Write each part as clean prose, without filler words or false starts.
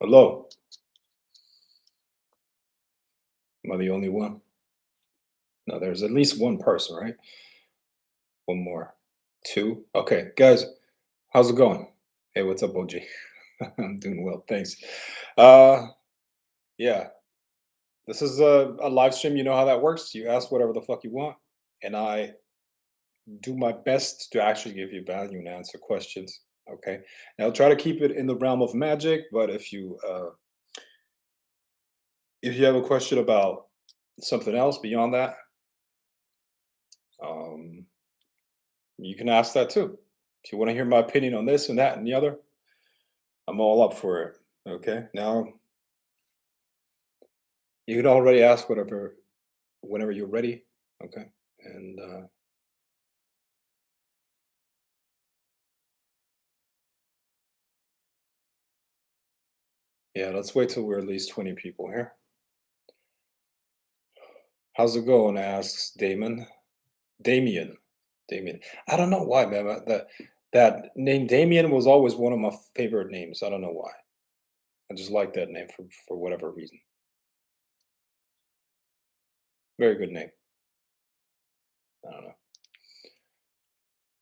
Hello. Am I the only one? No, there's at least one person, right? One more. Two. Okay, guys, how's it going? Hey, what's up, OG? I'm doing well, thanks. Uh, yeah, this is a live stream. You know how that works. You ask whatever the fuck you want, and I do my best to actually give you value and answer questions. Okay, now I'll try to keep it in the realm of magic, but if you have a question about something else beyond that, um, you can ask that too. If you want to hear my opinion on this and that and the other, I'm all up for it. Okay. Now you can already ask whatever whenever you're ready. Okay. And yeah, let's wait till we're at least 20 people here. How's it going? Asks Damon. Damien. Damien. I don't know why, man. That name Damien was always one of my favorite names. I don't know why. I just like that name for whatever reason. Very good name. I don't know.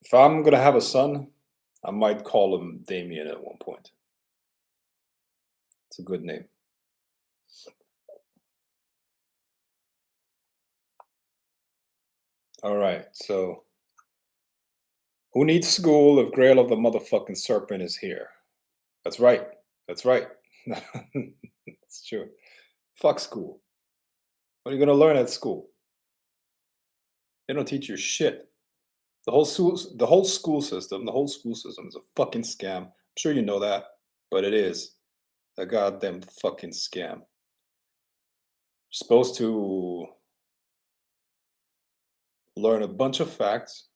If I'm gonna have a son, I might call him Damien at one point. It's a good name. All right. So, who needs school if Grail of the motherfucking Serpent is here? That's right. That's right. That's true. Fuck school. What are you gonna learn at school? They don't teach you shit. The whole school system is a fucking scam. I'm sure you know that, but it is a goddamn fucking scam. You're supposed to learn a bunch of facts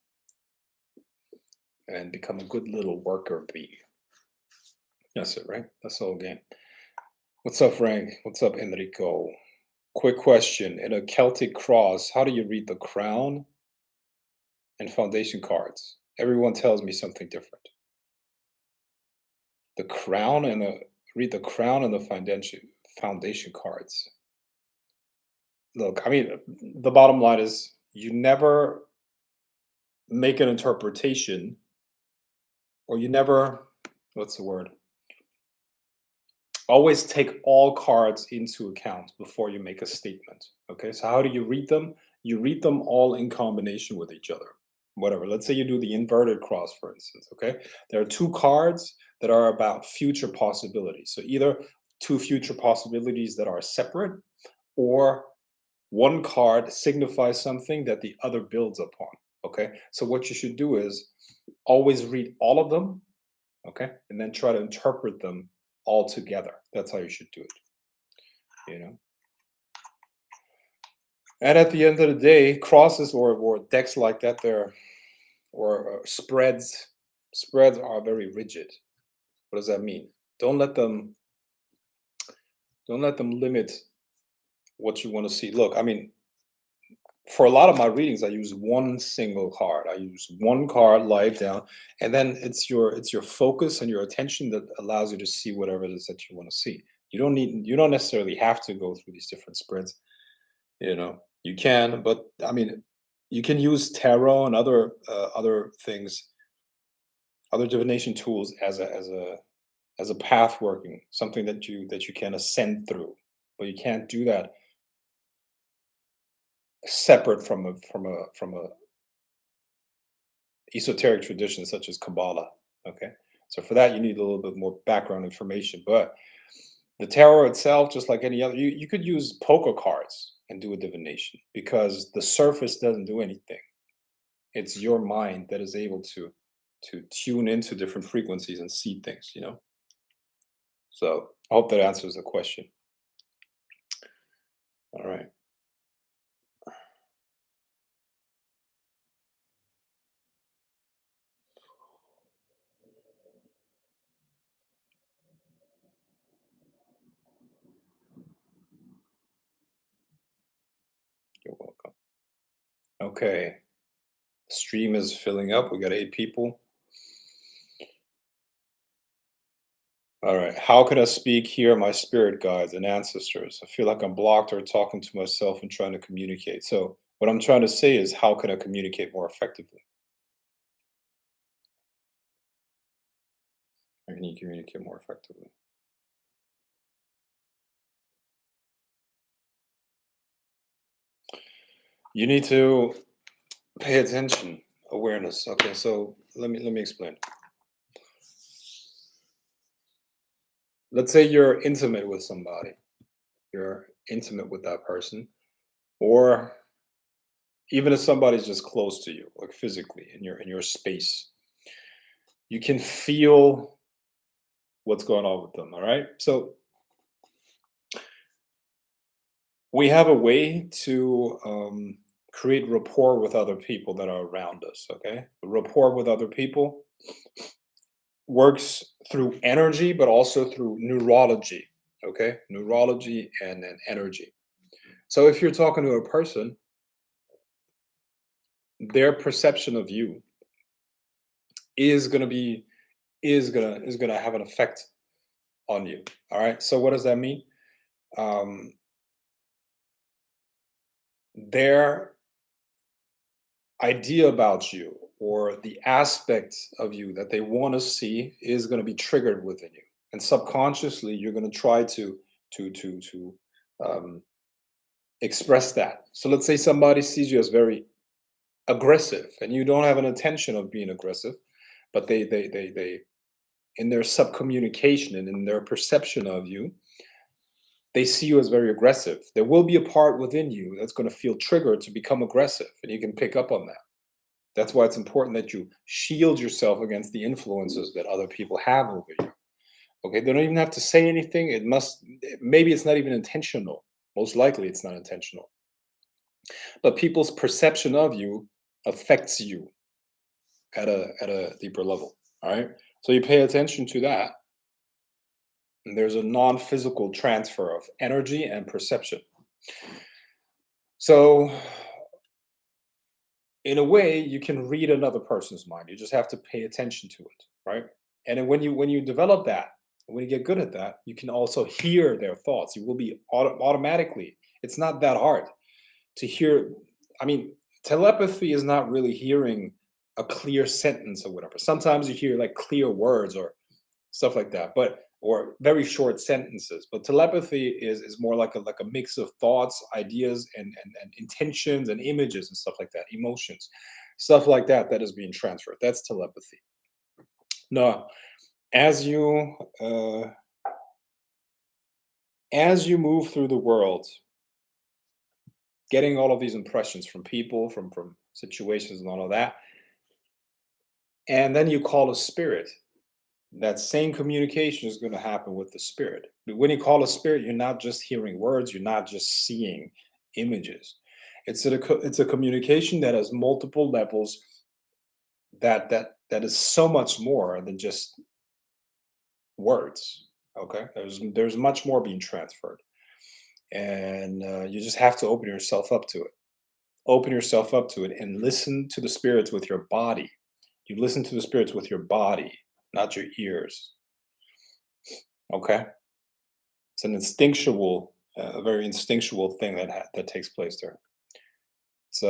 and become a good little worker bee. That's it, right? That's the whole game. What's up, Frank? What's up, Enrico? Quick question. In a Celtic cross, how do you read the crown and foundation cards? Everyone tells me something different. The crown and the read the crown and the foundation cards. Look, I mean, the bottom line is you never make an interpretation or you never, what's the word? Always take all cards into account before you make a statement. Okay, so how do you read them? You read them all in combination with each other. Whatever. Let's say you do the inverted cross, for instance. Okay, there are two cards that are about future possibilities. So either two future possibilities that are separate, or one card signifies something that the other builds upon. Okay, so what you should do is always read all of them. Okay, and then try to interpret them all together. That's how you should do it. You know. And at the end of the day, crosses or decks like that, they're or spreads are very rigid. What does that mean? Don't let them don't let them limit what you want to see. Look, I mean, for a lot of my readings, I use one single card. I use one card live down, and then it's your focus and your attention that allows you to see whatever it is that you want to see. You don't necessarily have to go through these different spreads. You know, you can, but I mean, you can use tarot and other things, other divination tools as a path working, something that you can ascend through. But you can't do that separate from a esoteric tradition such as Kabbalah. Okay, so for that you need a little bit more background information. But the tarot itself, just like any other, you could use poker cards and do a divination because the surface doesn't do anything. It's your mind that is able to tune into different frequencies and see things. You know. So I hope that answers the question. All right. You're welcome. Okay. Stream is filling up. We got 8 people. All right. How can I speak, hear my spirit guides and ancestors? I feel like I'm blocked or talking to myself and trying to communicate. So, what I'm trying to say is, how can I communicate more effectively? How can you communicate more effectively? You need to pay attention, awareness. Okay, so let me explain. Let's say you're intimate with somebody. You're intimate with that person, or even if somebody's just close to you, like physically in your space, you can feel what's going on with them. All right. So we have a way to create rapport with other people that are around us. Okay. Rapport with other people works through energy, but also through neurology. Okay. Neurology and energy. So if you're talking to a person, their perception of you is going to be is gonna have an effect on you. All right. So what does that mean? Um, their idea about you or the aspect of you that they want to see is going to be triggered within you, and subconsciously you're going to try to um, express that. So let's say somebody sees you as very aggressive, and you don't have an intention of being aggressive, but they in their subcommunication and in their perception of you, they see you as very aggressive. There will be a part within you that's going to feel triggered to become aggressive, and you can pick up on that. That's why it's important that you shield yourself against the influences that other people have over you. Okay, they don't even have to say anything. Maybe it's not even intentional. Most likely, it's not intentional. But people's perception of you affects you at a deeper level. All right, so you pay attention to that. And there's a non-physical transfer of energy and perception. So in a way, you can read another person's mind. You just have to pay attention to it, right? And then when you develop that, when you get good at that, you can also hear their thoughts. You will be automatically. It's not that hard to hear. I mean, telepathy is not really hearing a clear sentence or whatever. Sometimes you hear like clear words or stuff like that, but or very short sentences. But telepathy is more like a mix of thoughts, ideas, and intentions and images and stuff like that, emotions, stuff like that that is being transferred. That's telepathy. Now, as you uh, as you move through the world, getting all of these impressions from people, from situations, and all of that, and then you call a spirit. That same communication is going to happen with the spirit. But when you call a spirit, you're not just hearing words, you're not just seeing images. It's a communication that has multiple levels, that is so much more than just words. Okay, there's much more being transferred, and you just have to open yourself up to it. Open yourself up to it and listen to the spirits with your body. You listen to the spirits with your body, not your ears. Okay. It's an instinctual, a very instinctual thing that takes place there. It's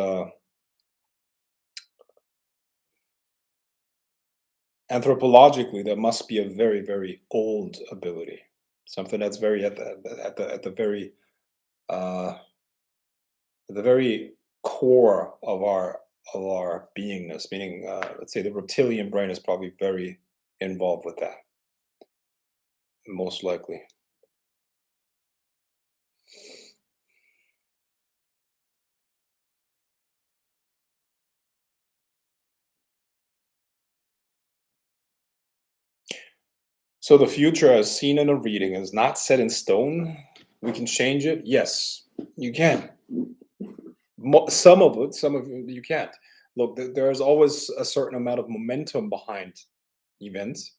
anthropologically that must be a very very old ability, something that's very at the very uh, at the very core of our beingness. Meaning, let's say the reptilian brain is probably very involved with that, most likely. So the future, as seen in a reading, is not set in stone. We can change it. Yes, you can. Some of it, some of it you can't. Look, there's always a certain amount of momentum behind events,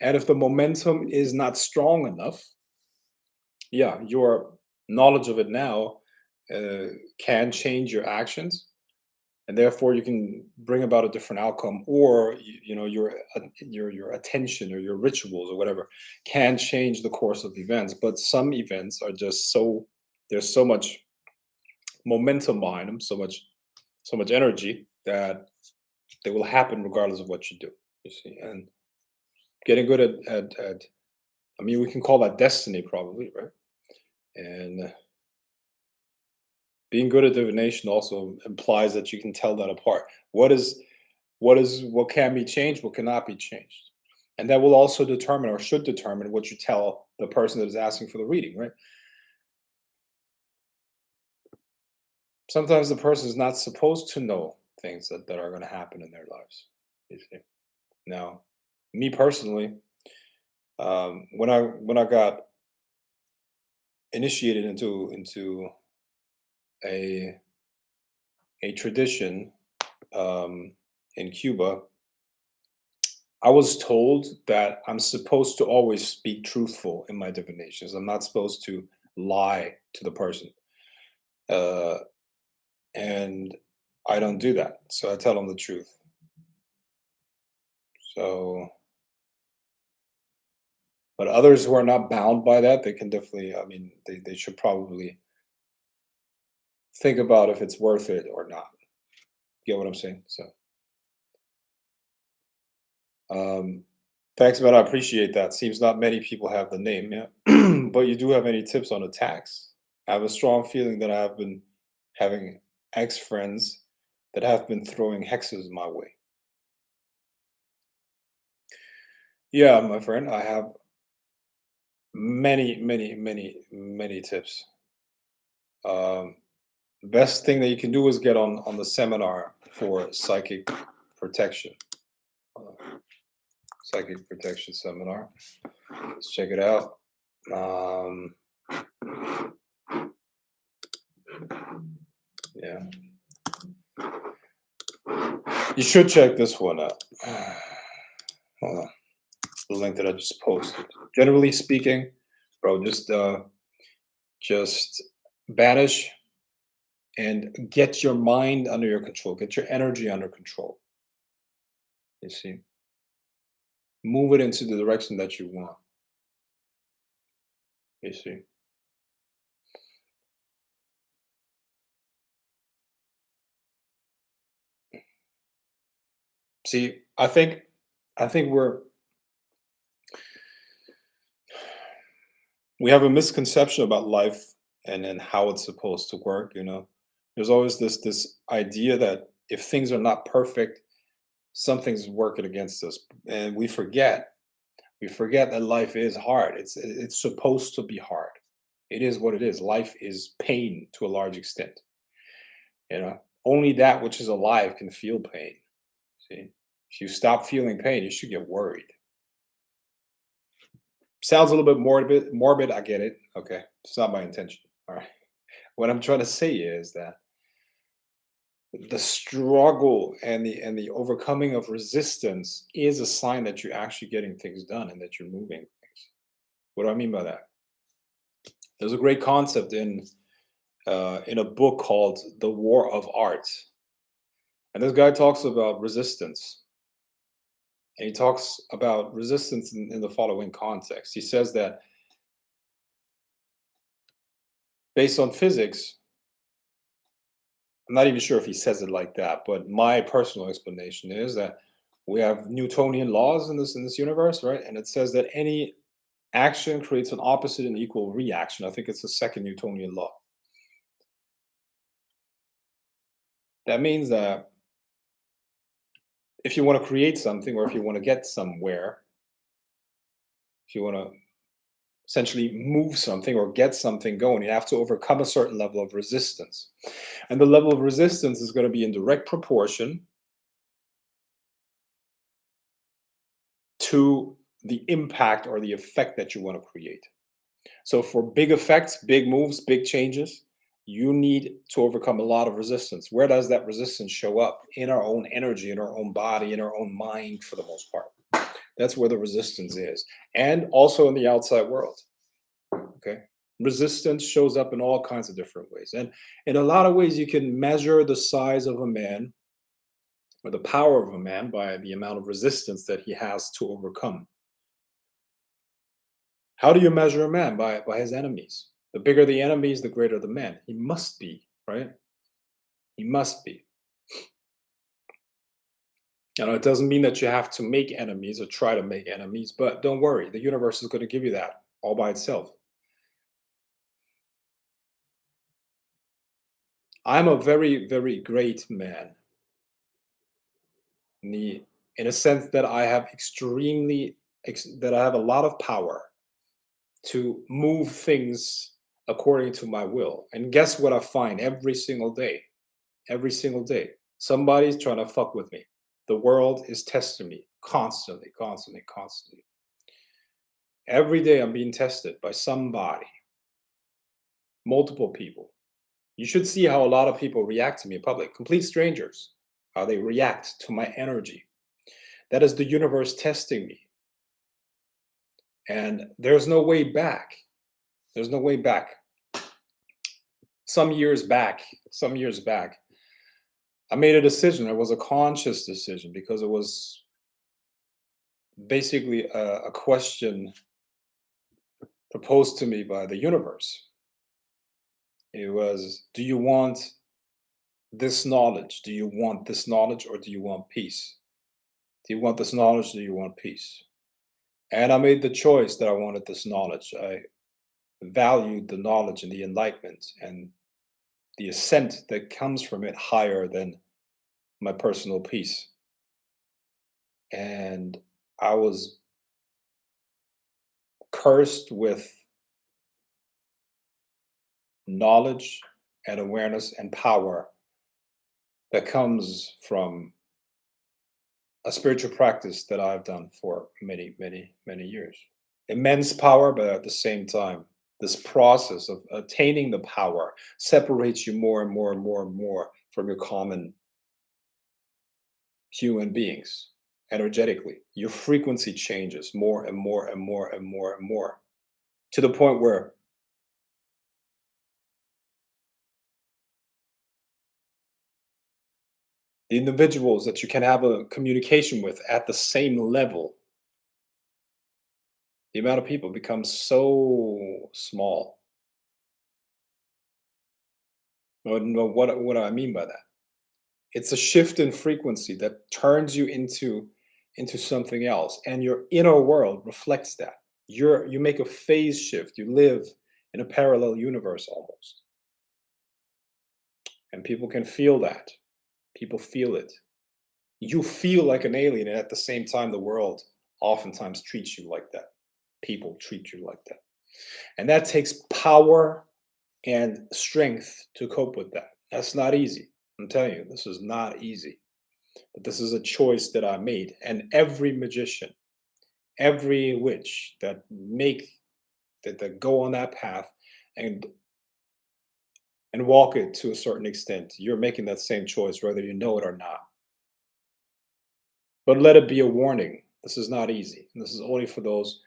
and if the momentum is not strong enough, yeah, your knowledge of it now uh, can change your actions, and therefore you can bring about a different outcome, or your attention or your rituals or whatever can change the course of events. But some events are just so, there's so much momentum behind them, so much energy that they will happen regardless of what you do. You see, and getting good at I mean, we can call that destiny, probably, right? And being good at divination also implies that you can tell that apart. What can be changed, what cannot be changed, and that will also determine, or should determine, what you tell the person that is asking for the reading, right? Sometimes the person is not supposed to know things that are going to happen in their lives. You see. Now, me personally, when I got initiated into a a tradition in Cuba, I was told that I'm supposed to always speak truthful in my divinations. I'm not supposed to lie to the person, uh, and I don't do that. So I tell them the truth. So, but others who are not bound by that, they can definitely. I mean, they should probably think about if it's worth it or not. Get what I'm saying? So, um, thanks, man. I appreciate that. Seems not many people have the name, yeah. But you do have any tips on attacks? I have a strong feeling that I've been having ex friends that have been throwing hexes my way. Yeah, my friend, I have many, many, many, many tips. Um, Best thing that you can do is get on the seminar for psychic protection. Uh, Psychic protection seminar. Let's check it out. Um, yeah, you should check this one out. Hold on, the link that I just posted. Generally speaking, bro, just banish and get your mind under your control. Get your energy under control. You see, move it into the direction that you want. You see. See, I think we have a misconception about life and how it's supposed to work. There's always this idea that if things are not perfect, something's working against us, and we forget that life is hard. It's supposed to be hard. It is what it is. Life is pain to a large extent. Only that which is alive can feel pain. See, if you stop feeling pain, you should get worried. Sounds a little bit morbid. I get it. Okay, it's not my intention. All right. What I'm trying to say is that the struggle and the overcoming of resistance is a sign that you're actually getting things done and that you're moving things. What do I mean by that? There's a great concept in a book called The War of Art, and this guy talks about resistance, and he talks about resistance in the following context. He says that based on physics, I'm not even sure if he says it like that, but my personal explanation is that we have Newtonian laws in this universe, right? And it says that any action creates an opposite and equal reaction. I think it's the second Newtonian law. That means that if you want to create something, or if you want to get somewhere, if you want to essentially move something or get something going, you have to overcome a certain level of resistance. And the level of resistance is going to be in direct proportion to the impact or the effect that you want to create. So for big effects, big moves, big changes, you need to overcome a lot of resistance. Where does that resistance show up? In our own energy, in our own body, in our own mind, for the most part. That's where the resistance is. And also in the outside world. Okay. Resistance shows up in all kinds of different ways. And in a lot of ways, you can measure the size of a man or the power of a man by the amount of resistance that he has to overcome. How do you measure a man? By his enemies. The bigger the enemies, the greater the man. He must be, right? He must be. It doesn't mean that you have to make enemies or try to make enemies, but don't worry, the universe is going to give you that all by itself. I'm a very, very great man in a sense that I have that I have a lot of power to move things according to my will. And guess what I find every single day? Every single day, somebody's trying to fuck with me. The world is testing me constantly, constantly, constantly. Every day I'm being tested by somebody, multiple people. You should see how a lot of people react to me in public, complete strangers, how they react to my energy. That is the universe testing me. And there's no way back. There's no way back. Some years back, I made a decision. It was a conscious decision because it was basically a question proposed to me by the universe. It was, do you want this knowledge? Do you want this knowledge or do you want peace? Do you want this knowledge? Do you want peace? And I made the choice that I wanted this knowledge. I valued the knowledge and the enlightenment and the ascent that comes from it higher than my personal peace. And I was cursed with knowledge and awareness and power that comes from a spiritual practice that I've done for many, many, many years. Immense power, but at the same time, this process of attaining the power separates you more and more and more and more from your common human beings energetically. Your frequency changes more and more and more and more and more to the point where the individuals that you can have a communication with at the same level, the amount of people becomes so small. What do I mean by that? It's a shift in frequency that turns you into something else, and your inner world reflects that. You make a phase shift. You live in a parallel universe almost, and people can feel that. People feel it. You feel like an alien, and at the same time, the world oftentimes treats you like that. People treat you like that, and that takes power and strength to cope with that. That's not easy. I'm telling you, this is not easy. But this is a choice that I made. And every magician, every witch that go on that path and walk it to a certain extent, you're making that same choice, whether you know it or not. But let it be a warning. This is not easy. And this is only for those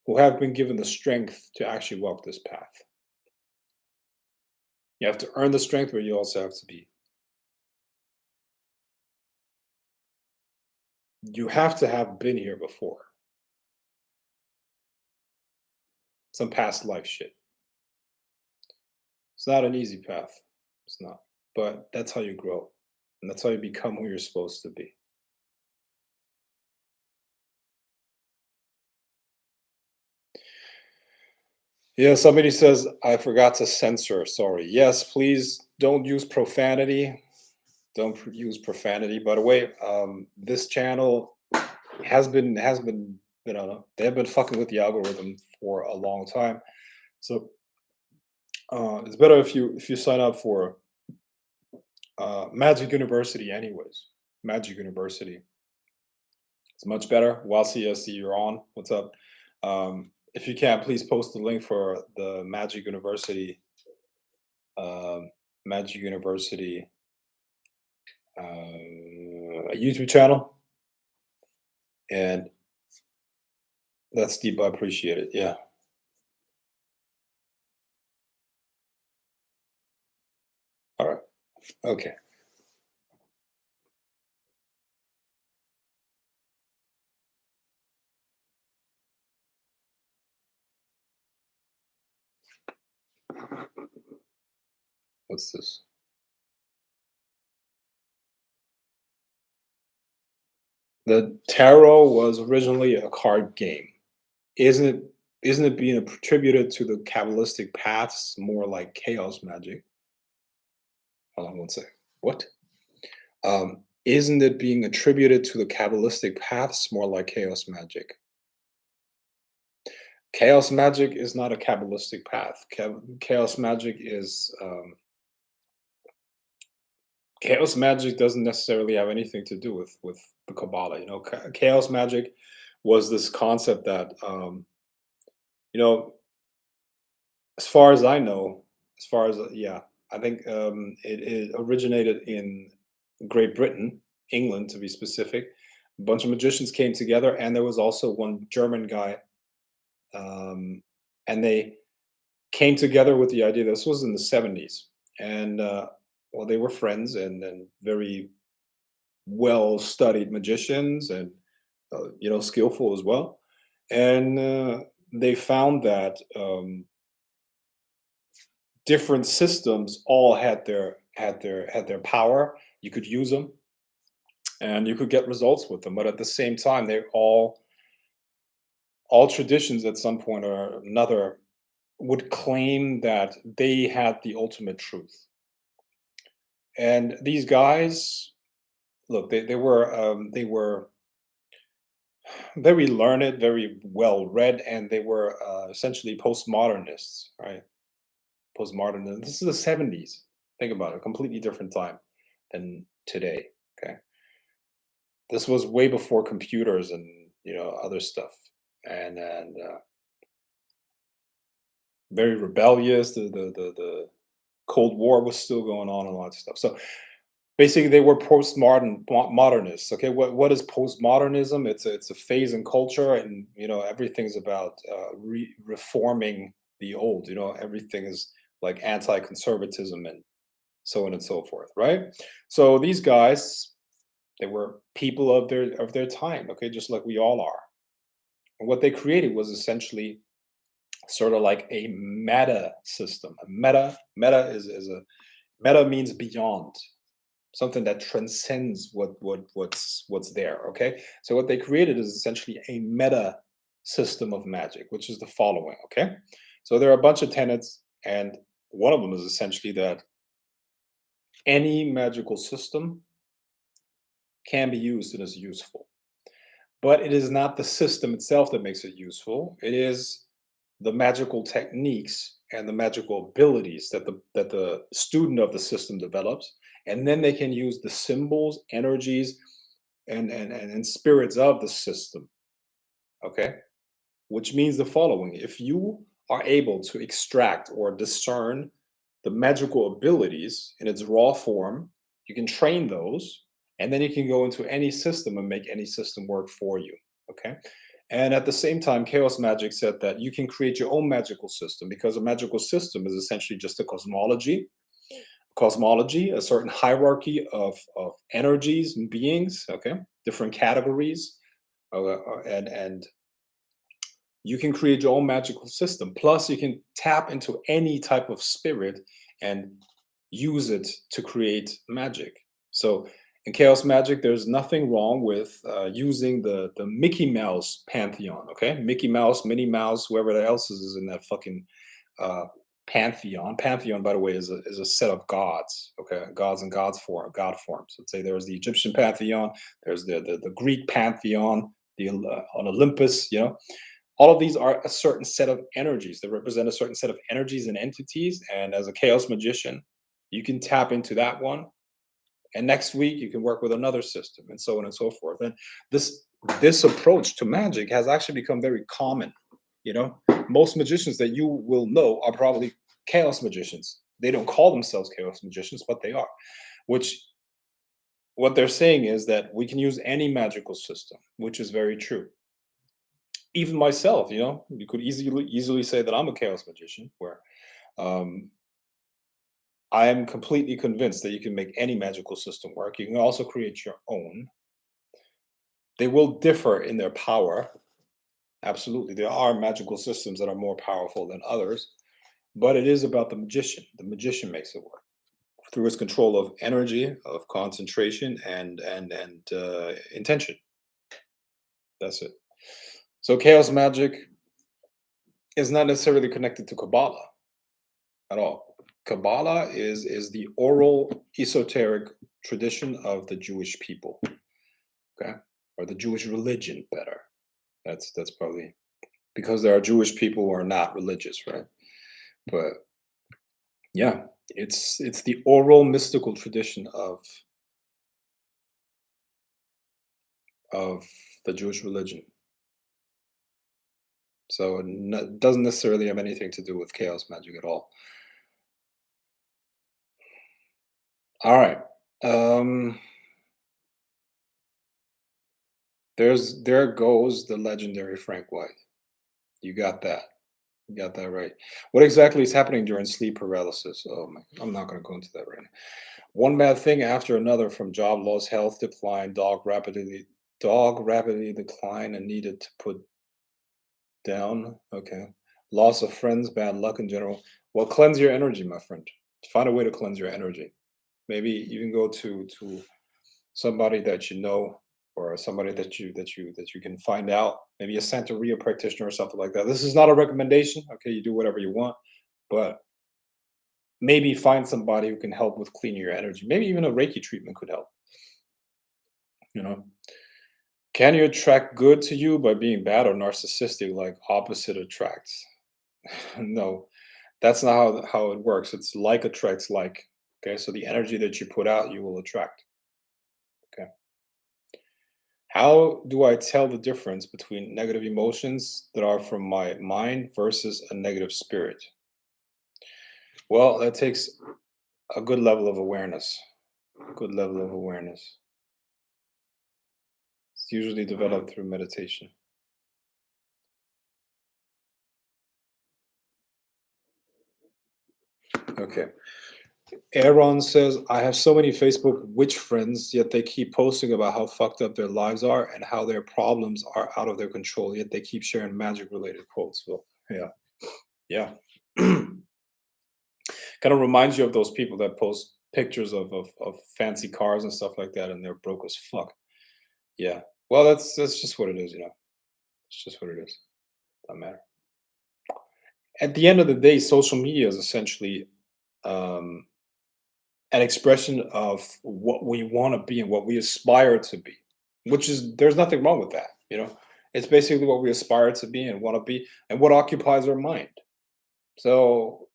who have been given the strength to actually walk this path. You have to earn the strength, but you also have to be. You have to have been here before. Some past life shit. It's not an easy path. It's not. But that's how you grow. And that's how you become who you're supposed to be. Yeah, somebody says, I forgot to censor. Sorry. Yes, please don't use profanity. Don't use profanity. By the way, this channel has been, they have been fucking with the algorithm for a long time. So it's better if you sign up for Magic University, anyways. Magic University. It's much better. While CSC, you're on. What's up? If you can, please post the link for the Magic University, Magic University YouTube channel, and that's deep. I appreciate it. Yeah. All right. Okay. What's this? The tarot was originally a card game. Isn't it isn't it being attributed to the Kabbalistic paths more like chaos magic? Hold on one second. What? Isn't it being attributed to the Kabbalistic paths more like chaos magic? Chaos magic is not a Kabbalistic path. Chaos magic is chaos magic doesn't necessarily have anything to do with the Kabbalah. You know, chaos magic was this concept that you know, as far as I know, as far as yeah, I think it originated in Great Britain, England to be specific. A bunch of magicians came together, and there was also one German guy, um, and they came together with the idea. This was in the 70s, and well, they were friends and very well studied magicians, and you know, skillful as well. And they found that different systems all had their power. You could use them, and you could get results with them. But at the same time, they all traditions at some point or another would claim that they had the ultimate truth. And these guys, look, they were very learned, very well read, and they were essentially postmodernists, right? Postmodern. This is the 70s. Think about it, a completely different time than today. Okay. This was way before computers and other stuff. And very rebellious. The Cold War was still going on and all that stuff. So basically they were modernists. Okay, what is postmodernism? It's a phase in culture, and everything's about reforming the old. Everything is like anti-conservatism and so on and so forth, right? So these guys, they were people of their time, okay, just like we all are. And what they created was essentially sort of like a meta system. A meta is a meta means beyond, something that transcends what's there. Okay, so what they created is essentially a meta system of magic, which is the following. Okay, so there are a bunch of tenets, and one of them is essentially that any magical system can be used and is useful. But it is not the system itself that makes it useful. It is the magical techniques and the magical abilities that the student of the system develops, and then they can use the symbols, energies, and spirits of the system. Okay, which means the following: if you are able to extract or discern the magical abilities in its raw form, you can train those, and then you can go into any system and make any system work for you. Okay. And at the same time, chaos magic said that you can create your own magical system, because a magical system is essentially just a cosmology, a certain hierarchy of energies and beings, okay, different categories, and you can create your own magical system. Plus, you can tap into any type of spirit and use it to create magic. So, in chaos magic, there's nothing wrong with using the Mickey Mouse pantheon. Okay, Mickey Mouse, Minnie Mouse, whoever else is in that fucking uh, pantheon. Pantheon, by the way, is a set of gods. Okay, gods and god forms. Let's say there's the Egyptian pantheon. There's the Greek pantheon. The on Olympus. All of these are a certain set of energies that represent a certain set of energies and entities. And as a chaos magician, you can tap into that one. And next week you can work with another system, and so on and so forth. And this approach to magic has actually become very common. You know, most magicians that you will know are probably chaos magicians. They don't call themselves chaos magicians, but they are. Which what they're saying is that we can use any magical system, which is very true. Even myself, you could easily say that I'm a chaos magician, where um, I am completely convinced that you can make any magical system work. You can also create your own. They will differ in their power. Absolutely, there are magical systems that are more powerful than others. but it is about the magician. The magician makes it work through his control of energy, of concentration, and intention. That's it. So chaos magic is not necessarily connected to Kabbalah at all. Kabbalah is the oral esoteric tradition of the Jewish people, okay, or the Jewish religion. Better. That's probably because there are Jewish people who are not religious, right? But yeah, it's the oral mystical tradition of the Jewish religion. So it doesn't necessarily have anything to do with chaos magic at all. All right. Um, there goes the legendary Frank White. You got that. You got that right. What exactly is happening during sleep paralysis? Oh my, I'm not going to go into that right now. One bad thing after another, from job loss, health decline, dog rapidly decline and needed to put down. Okay. Loss of friends, bad luck in general. Well, cleanse your energy, my friend. Find a way to cleanse your energy. Maybe even go to somebody that you know, or somebody that you can find out. Maybe a Santeria practitioner or something like that. This is not a recommendation. Okay, you do whatever you want, but maybe find somebody who can help with cleaning your energy. Maybe even a Reiki treatment could help. You know, can you attract good to you by being bad or narcissistic? Like opposite attracts. No, that's not how it works. It's like attracts like. Okay, so the energy that you put out, you will attract. Okay. How do I tell the difference between negative emotions that are from my mind versus a negative spirit? Well, that takes a good level of awareness. A good level of awareness. It's usually developed through meditation. Okay. Aaron says, I have so many Facebook witch friends, yet they keep posting about how fucked up their lives are and how their problems are out of their control, yet they keep sharing magic related quotes. Well, yeah. Yeah. Kind of reminds you of those people that post pictures of fancy cars and stuff like that, and they're broke as fuck. Yeah. Well, that's just what it is, you know. It's just what it is. Doesn't matter. At the end of the day, social media is essentially um, an expression of what we want to be and what we aspire to be, which is there's nothing wrong with that. You know, it's basically what we aspire to be and want to be, and what occupies our mind. So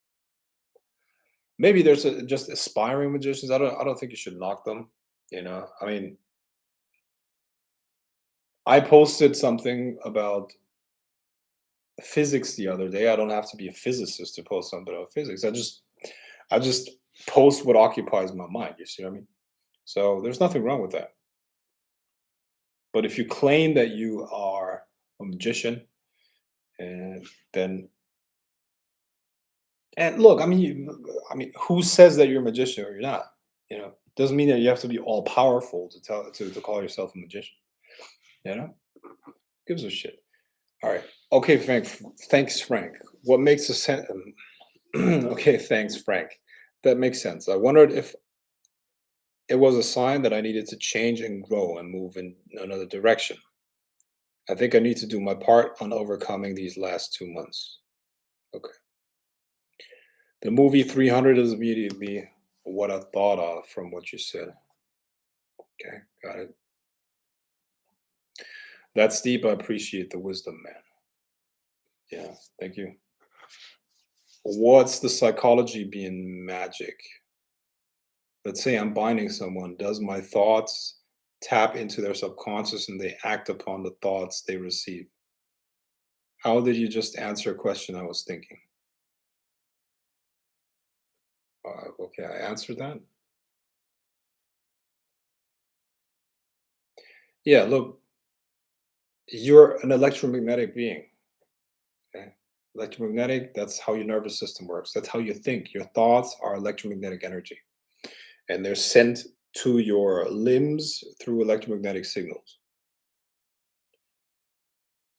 maybe there's just aspiring magicians. I don't think you should knock them. You know, I mean, I posted something about physics the other day. I don't have to be a physicist to post something about physics. I just post what occupies my mind. You see what I mean? So there's nothing wrong with that. But if you claim that you are a magician, and then and look, I mean, who says that you're a magician or you're not? You know, doesn't mean that you have to be all powerful to call yourself a magician. You know, gives a shit. All right. Okay, Frank. Thanks, Frank. What makes a sense? Okay, thanks, Frank. That makes sense. I wondered if it was a sign that I needed to change and grow and move in another direction. I think I need to do my part on overcoming these last 2 months. Okay. The movie 300 is immediately what I thought of from what you said. Okay, got it. That's deep. I appreciate the wisdom, man. Yeah, thank you. What's the psychology being magic? Let's say I'm binding someone. Does my thoughts tap into their subconscious and they act upon the thoughts they receive? How did you just answer a question I was thinking? Okay, I answered that. Yeah, look, you're an electromagnetic being. Okay. Electromagnetic, that's how your nervous system works. That's how you think. Your thoughts are electromagnetic energy, and they're sent to your limbs through electromagnetic signals.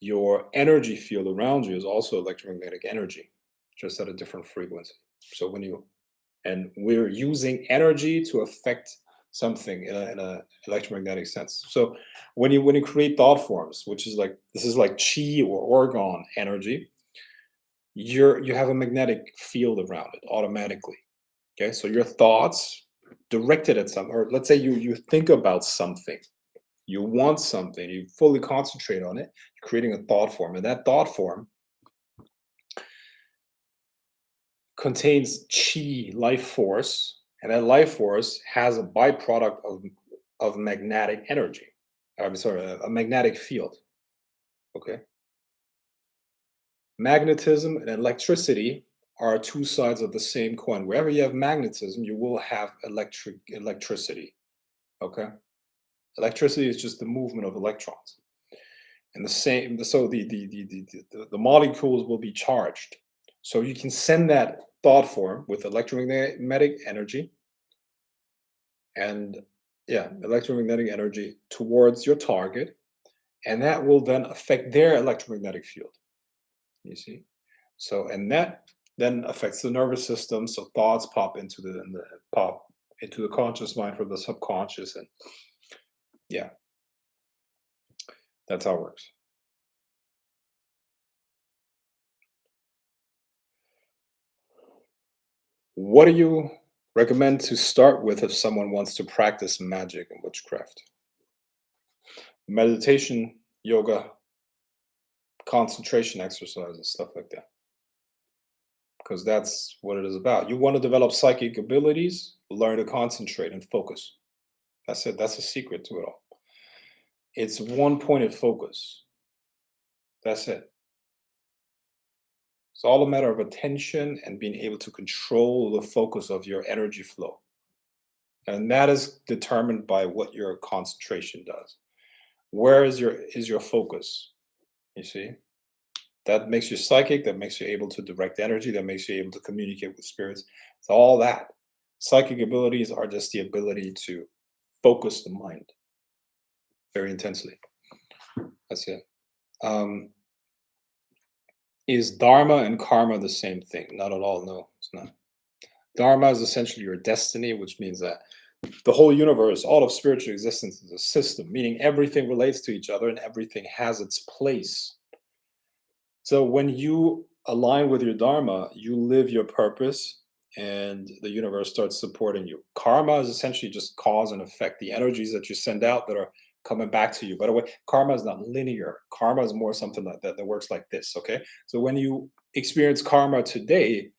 Your energy field around you is also electromagnetic energy. just at a different frequency. So when you and we're using energy to affect something in a electromagnetic sense. So when you create thought forms, which is like this is like chi or orgone energy, you have a magnetic field around it automatically. Okay, so your thoughts directed at something, or let's say you think about something, you want something, you fully concentrate on it, you're creating a thought form, and that thought form contains chi, life force, and that life force has a byproduct of magnetic energy. I'm sorry, a magnetic field. Okay, magnetism and electricity are two sides of the same coin. Wherever you have magnetism, you will have electricity. Okay, electricity is just the movement of electrons, and the same. So the molecules will be charged. So you can send that thought form with electromagnetic energy and yeah, electromagnetic energy towards your target, and that will then affect their electromagnetic field. You see, so and that then affects the nervous system. So thoughts pop into the conscious mind from the subconscious, and yeah, that's how it works. What do you recommend to start with if someone wants to practice magic and witchcraft? Meditation, yoga, concentration exercises, stuff like that. Because that's what it is about. You want to develop psychic abilities, learn to concentrate and focus. That's it. That's the secret to it all. It's one pointed focus. That's it. It's all a matter of attention and being able to control the focus of your energy flow. And that is determined by what your concentration does. Where is your focus? You see? That makes you psychic, that makes you able to direct energy, that makes you able to communicate with spirits. It's all that. Psychic abilities are just the ability to focus the mind very intensely. That's it. Um, is Dharma and karma the same thing? Not at all. No, it's not. Dharma is essentially your destiny, which means that the whole universe, all of spiritual existence is a system, meaning everything relates to each other and everything has its place. So when you align with your dharma, you live your purpose and the universe starts supporting you. Karma is essentially just cause and effect, the energies that you send out that are coming back to you. By the way, karma is not linear. Karma is more something like that works like this, okay? So when you experience karma today,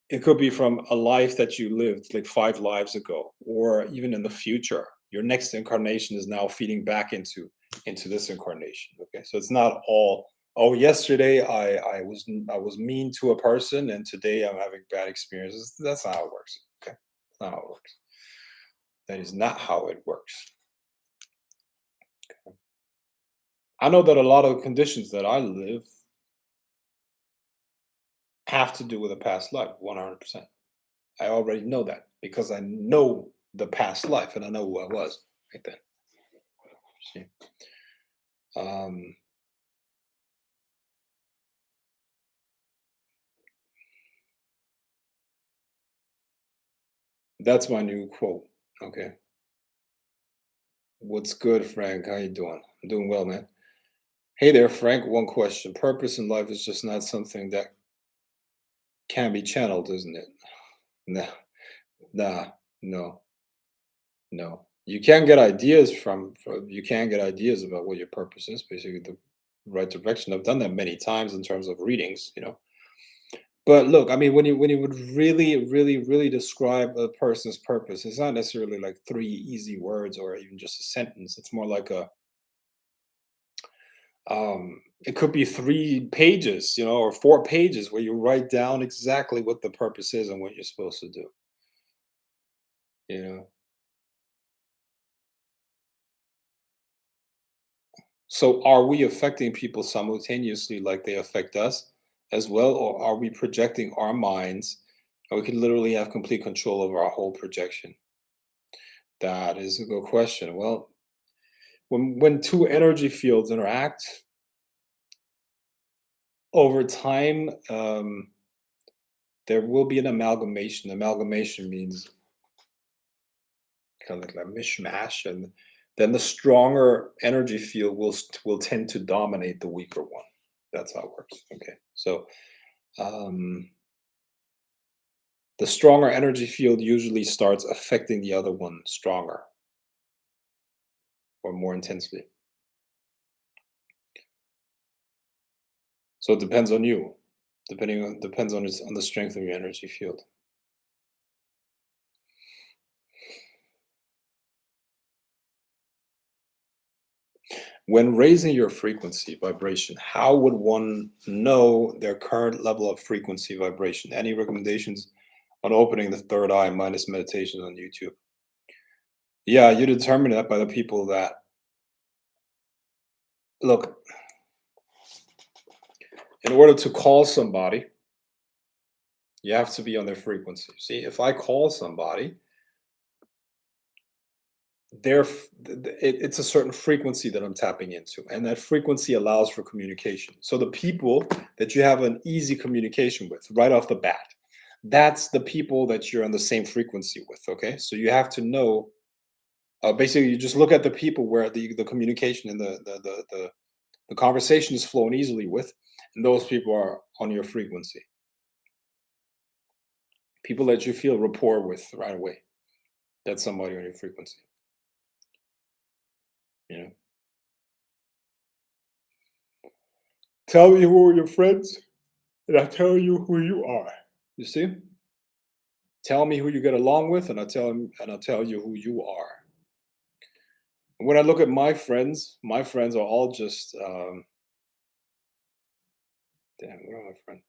it could be from a life that you lived like 5 lives ago, or even in the future. Your next incarnation is now feeding back into this incarnation. Okay, so it's not all. Oh, yesterday I was mean to a person, and today I'm having bad experiences. That's not how it works. Okay, that's not how it works. That is not how it works. I know that a lot of conditions that I live have to do with a past life, 100%. I already know that because I know the past life and I know who I was right then. See? Um, that's my new quote. Okay. What's good, Frank? How you doing? I'm doing well, man. Hey there, Frank. One question. Purpose in life is just not something that can be channeled, isn't it? Nah, nah, no, no. You can get ideas you can get ideas about what your purpose is, basically the right direction. I've done that many times in terms of readings. But look, I mean, when you would really, really, really describe a person's purpose, it's not necessarily like three easy words or even just a sentence. It's more like it could be 3 pages, or 4 pages where you write down exactly what the purpose is and what you're supposed to do. You know. So are we affecting people simultaneously like they affect us as well, or are we projecting our minds and we can literally have complete control over our whole projection? That is a good question. Well, when two energy fields interact over time, there will be an amalgamation. Amalgamation means kind of like a mishmash, and then the stronger energy field will tend to dominate the weaker one. That's how it works. Okay, so um, the stronger energy field usually starts affecting the other one stronger or more intensely. So it depends on you, depends on the strength of your energy field. When raising your frequency vibration, how would one know their current level of frequency vibration? Any recommendations on opening the third eye minus meditation on YouTube? Yeah, you determine that by the people that look. In order to call somebody, you have to be on their frequency. See, if I call somebody, it's a certain frequency that I'm tapping into, and that frequency allows for communication. So the people that you have an easy communication with right off the bat, that's the people that you're on the same frequency with. Okay, so you have to know. Basically, you just look at the people where the communication and the conversation is flowing easily with, and those people are on your frequency. People that you feel rapport with right away. That's somebody on your frequency. You know. Tell me who are your friends, and I'll tell you who you are. You see? Tell me who you get along with, and I'll tell you who you are. When I look at my friends are all just damn, where are my friends?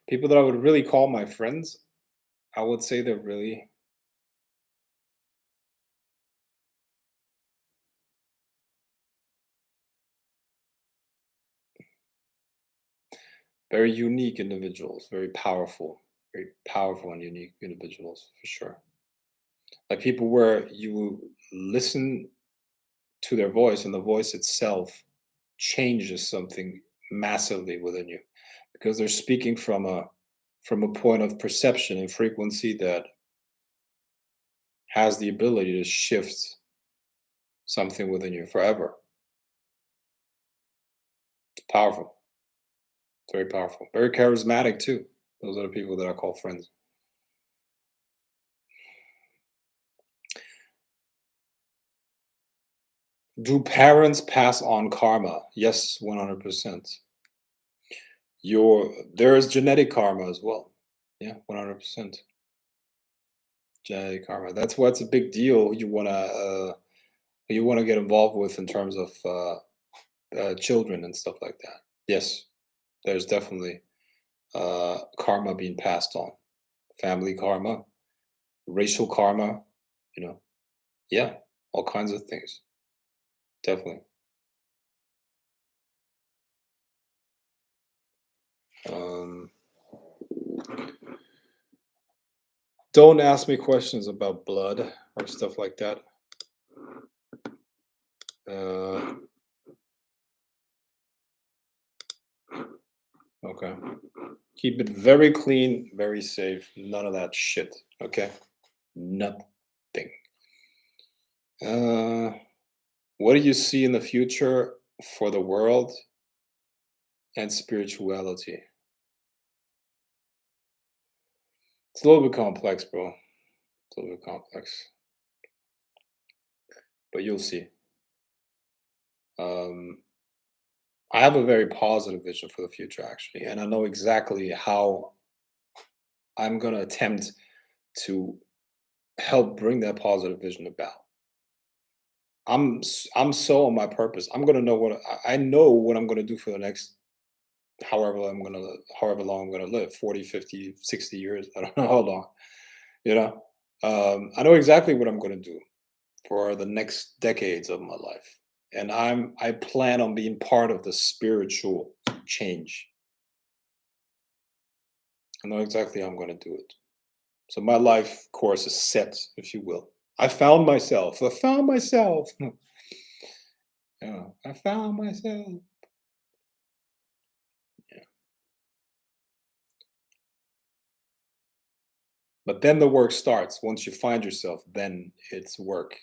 People that I would really call my friends, I would say they're really very unique individuals, very powerful and unique individuals for sure. Like people where you listen to their voice and the voice itself changes something massively within you because they're speaking from a point of perception and frequency that has the ability to shift something within you forever. It's powerful. It's very powerful. Very charismatic too. Those are the people that I call friends. Do parents pass on karma? Yes, 100%. There is genetic karma as well. Yeah, 100%. Genetic karma. That's why it's a big deal. You wanna get involved with in terms of children and stuff like that. Yes, there's definitely karma being passed on, family karma, racial karma. You know, yeah, all kinds of things. Definitely. Um, don't ask me questions about blood or stuff like that. Uh, okay. Keep it very clean, very safe. None of that shit. Okay. Nothing. Uh, what do you see in the future for the world and spirituality? It's a little bit complex, bro. It's a little bit complex, but you'll see. Um, I have a very positive vision for the future, actually, and I know exactly how I'm going to attempt to help bring that positive vision about. I'm so on my purpose. I'm gonna know I know what I'm gonna do for the next however long I'm gonna live, 40, 50, 60 years. I don't know how long, you know. I know exactly what I'm gonna do for the next decades of my life. And I plan on being part of the spiritual change. I know exactly how I'm gonna do it. So my life course is set, if you will. I found myself. I found myself. Yeah, I found myself. Yeah. But then the work starts. Once you find yourself, then it's work.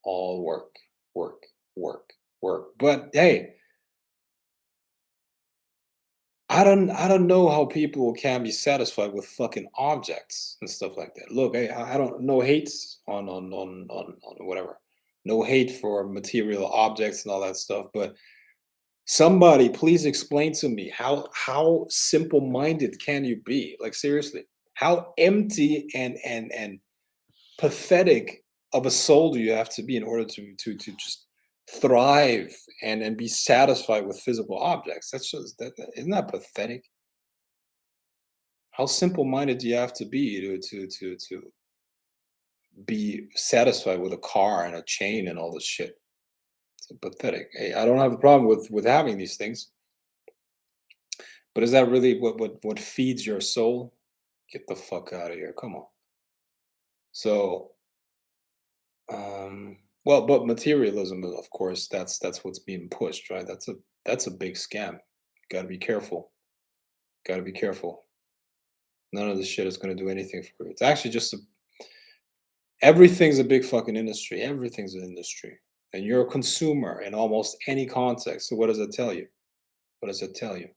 All work, work, work, work. But hey, I don't know how people can be satisfied with fucking objects and stuff like that. Look, I don't no hates on whatever. No hate for material objects and all that stuff, but somebody please explain to me how simple-minded can you be? Like seriously. How empty and pathetic of a soul do you have to be in order to just thrive and be satisfied with physical objects? That's just isn't that pathetic? How simple-minded do you have to be to be satisfied with a car and a chain and all this shit? It's pathetic. Hey, I don't have a problem with having these things, but is that really what feeds your soul? Get the fuck out of here. Come on. So, well, but materialism, of course, that's what's being pushed, right? That's a big scam. Got to be careful. Got to be careful. None of this shit is going to do anything for you. It's actually just everything's a big fucking industry. Everything's an industry. And you're a consumer in almost any context. So what does it tell you? What does it tell you?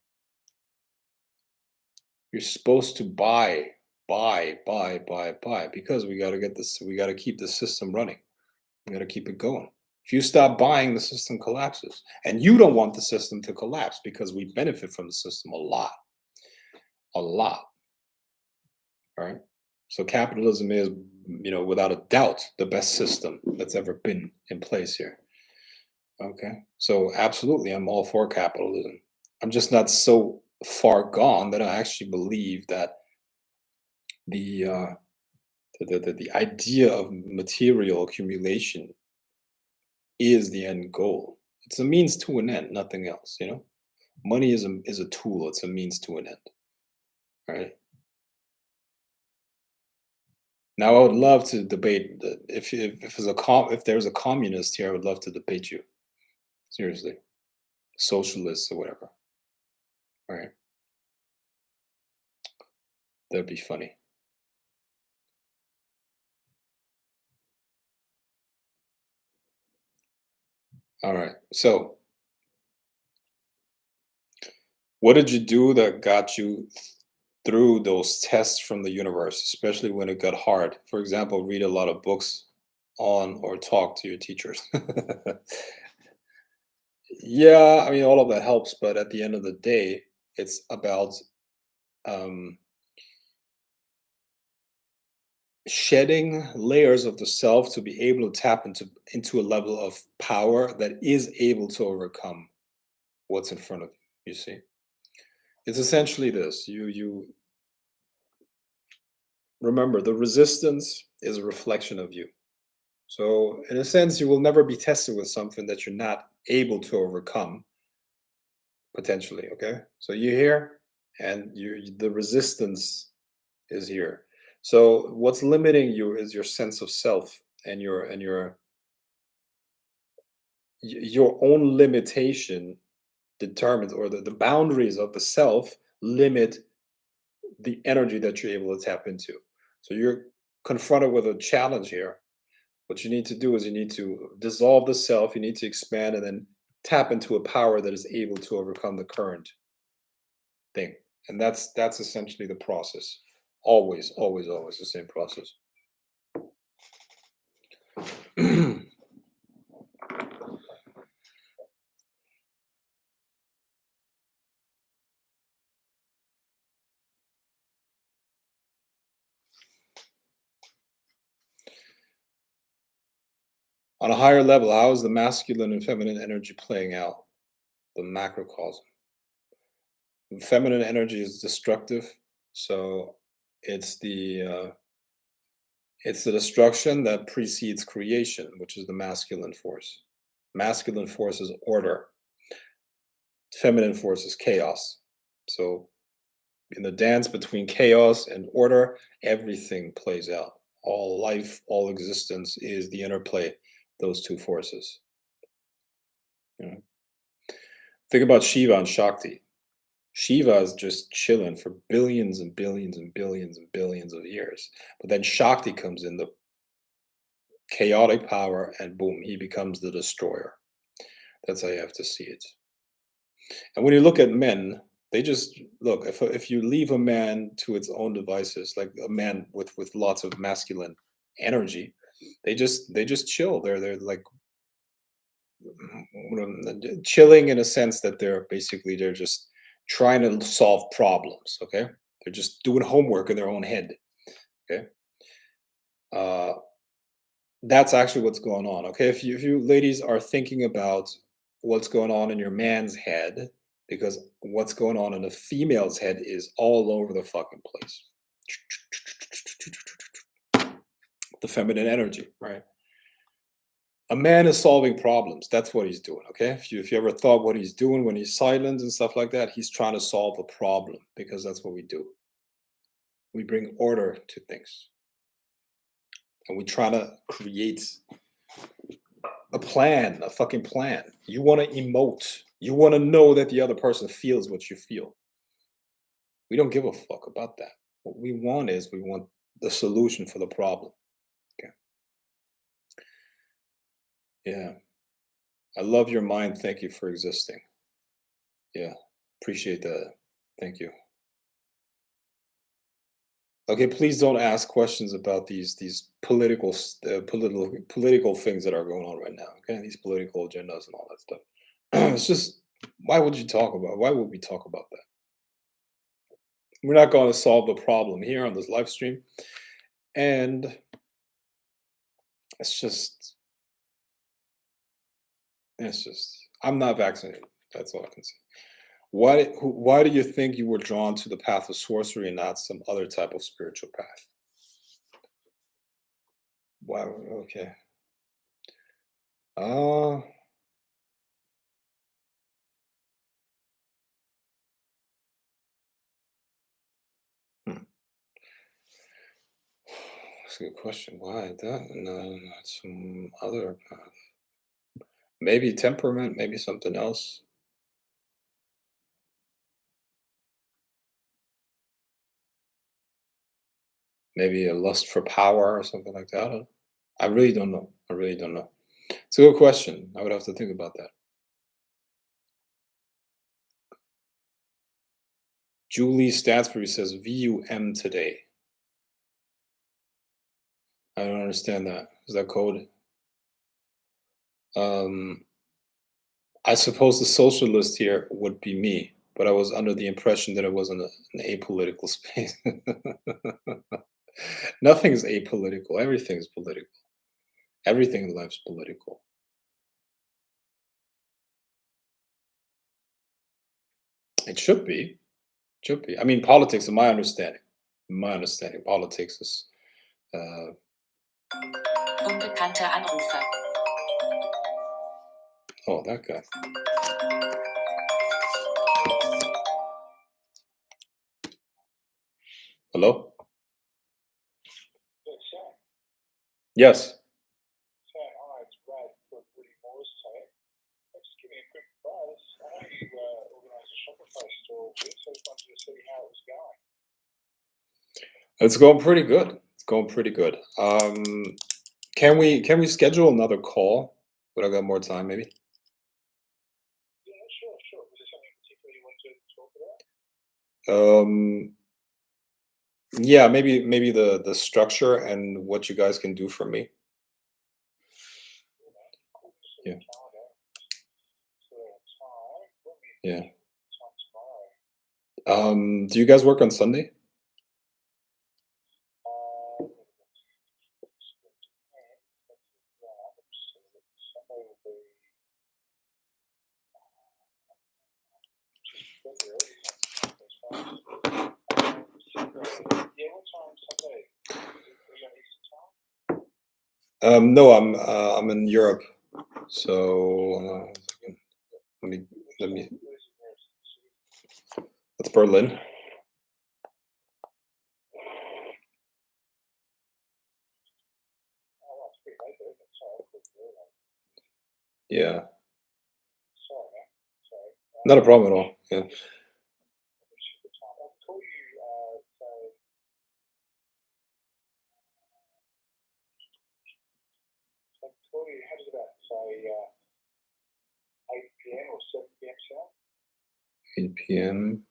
You're supposed to buy because we got to get this, we got to keep the system running. We got to keep it going. If you stop buying, the system collapses. And you don't want the system to collapse because we benefit from the system a lot. A lot. Right? So capitalism is, without a doubt, the best system that's ever been in place here. Okay. So absolutely, I'm all for capitalism. I'm just not so far gone that I actually believe that the the idea of material accumulation is the end goal. It's a means to an end, nothing else. Money is a tool. It's a means to an end. Right. Now, I would love to debate if there's a communist here, I would love to debate you. Seriously, socialists or whatever. Right. That'd be funny. All right. So, what did you do that got you through those tests from the universe, especially when it got hard? For example, read a lot of books on or talk to your teachers. Yeah, I mean, all of that helps, but at the end of the day, it's about um, shedding layers of the self to be able to tap into a level of power that is able to overcome what's in front of you. You see, it's essentially this. You remember the resistance is a reflection of you. So, in a sense, you will never be tested with something that you're not able to overcome potentially. Okay, so you're here, and the resistance is here. So, what's limiting you is your sense of self and your own limitation determines, or the boundaries of the self limit the energy that you're able to tap into. So, you're confronted with a challenge here. What you need to do is you need to dissolve the self, you need to expand and then tap into a power that is able to overcome the current thing. And that's essentially the process. Always, always, always the same process. On a higher level, how is the masculine and feminine energy playing out? The macrocosm. Feminine energy is destructive, so it's the destruction that precedes creation, which is the masculine force. Masculine force is order. Feminine force is chaos. So in the dance between chaos and order, everything plays out. All life, all existence is the interplay, those two forces. You know? Think about Shiva and Shakti. Shiva is just chilling for billions and billions and billions and billions of years. But then Shakti comes in, the chaotic power, and boom, he becomes the destroyer. That's how you have to see it. And when you look at men, they just look. If you leave a man to its own devices, like a man with lots of masculine energy, they just chill. They're like chilling in a sense that they're just trying to solve problems. Okay, they're just doing homework in their own head. Okay, uh, that's actually what's going on. Okay, if you ladies are thinking about what's going on in your man's head, because what's going on in a female's head is all over the fucking place. The feminine energy, right? A man is solving problems. That's what he's doing. Okay. If you ever thought what he's doing when he's silent and stuff like that, he's trying to solve a problem, because that's what we do. We bring order to things, and we try to create a plan, a fucking plan. You want to emote. You want to know that the other person feels what you feel. We don't give a fuck about that. What we want is we want the solution for the problem. Okay. Yeah. I love your mind. Thank you for existing. Yeah. Appreciate that. Thank you. Okay, please don't ask questions about these political things that are going on right now. Okay, these political agendas and all that stuff. It's just, why would we talk about that? We're not going to solve the problem here on this live stream, and it's just I'm not vaccinated. That's all I can say. Why do you think you were drawn to the path of sorcery and not some other type of spiritual path? Why? Okay. Uh, hmm. That's a good question. Why that? No, not some other path. Maybe temperament, maybe something else. Maybe a lust for power or something like that. I really don't know. I really don't know. It's a good question. I would have to think about that. Julie Statsbury says VUM today. I don't understand that. Is that code? Um, I suppose the socialist here would be me, but I was under the impression that it was an apolitical space. Nothing's apolitical. Everything's political. Everything in life's political. It should be. Should be. I mean, politics, in my understanding, politics is. Uh, Unbekannte Anrufe. oh, that guy. Hello? Yes. It's going pretty good. It's going pretty good. Can we schedule another call? Would I got more time, maybe? Um, yeah, maybe the structure and what you guys can do for me. Yeah. Yeah. Do you guys work on Sunday? No, I'm in Europe, so let me let me. That's Berlin. Yeah. Not a problem at all. Yeah. Eight p.m.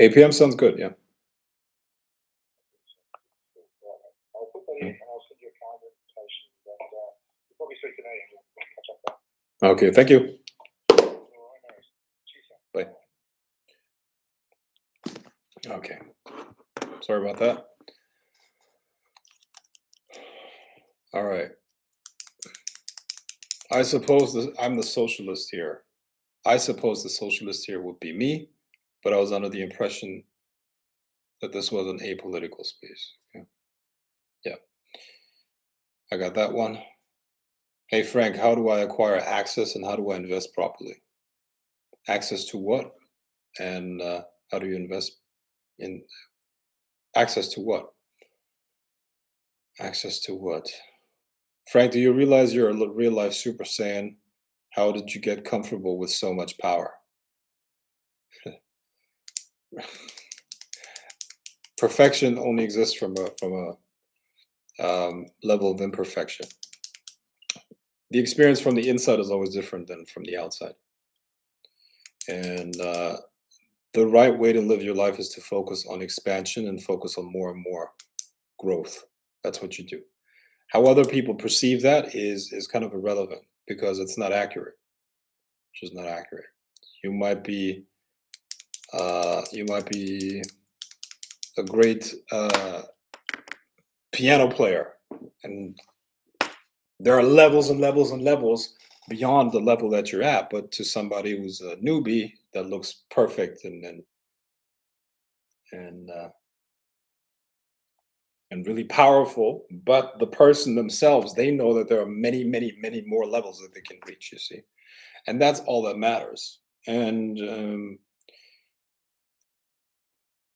8 p.m. sounds good. Yeah. Mm. Okay. Thank you. Bye. Okay. Sorry about that. All right. I suppose I'm the socialist here. I suppose the socialist here would be me, but I was under the impression that this was an apolitical space. Yeah. Yeah. I got that one. Hey, Frank, how do I acquire access and how do I invest properly? Access to what? And how do you invest in access to what? Access to what? Frank, do you realize you're a real life Super Saiyan? How did you get comfortable with so much power? Perfection only exists from a level of imperfection. The experience from the inside is always different than from the outside. And the right way to live your life is to focus on expansion and focus on more and more growth. That's what you do. How other people perceive that is kind of irrelevant because it's not accurate. It's just not accurate. You might be you might be a great piano player, and there are levels and levels and levels beyond the level that you're at. But to somebody who's a newbie, that looks perfect and and really powerful. But the person themselves, they know that there are many, many, many more levels that they can reach. You see, and that's all that matters. And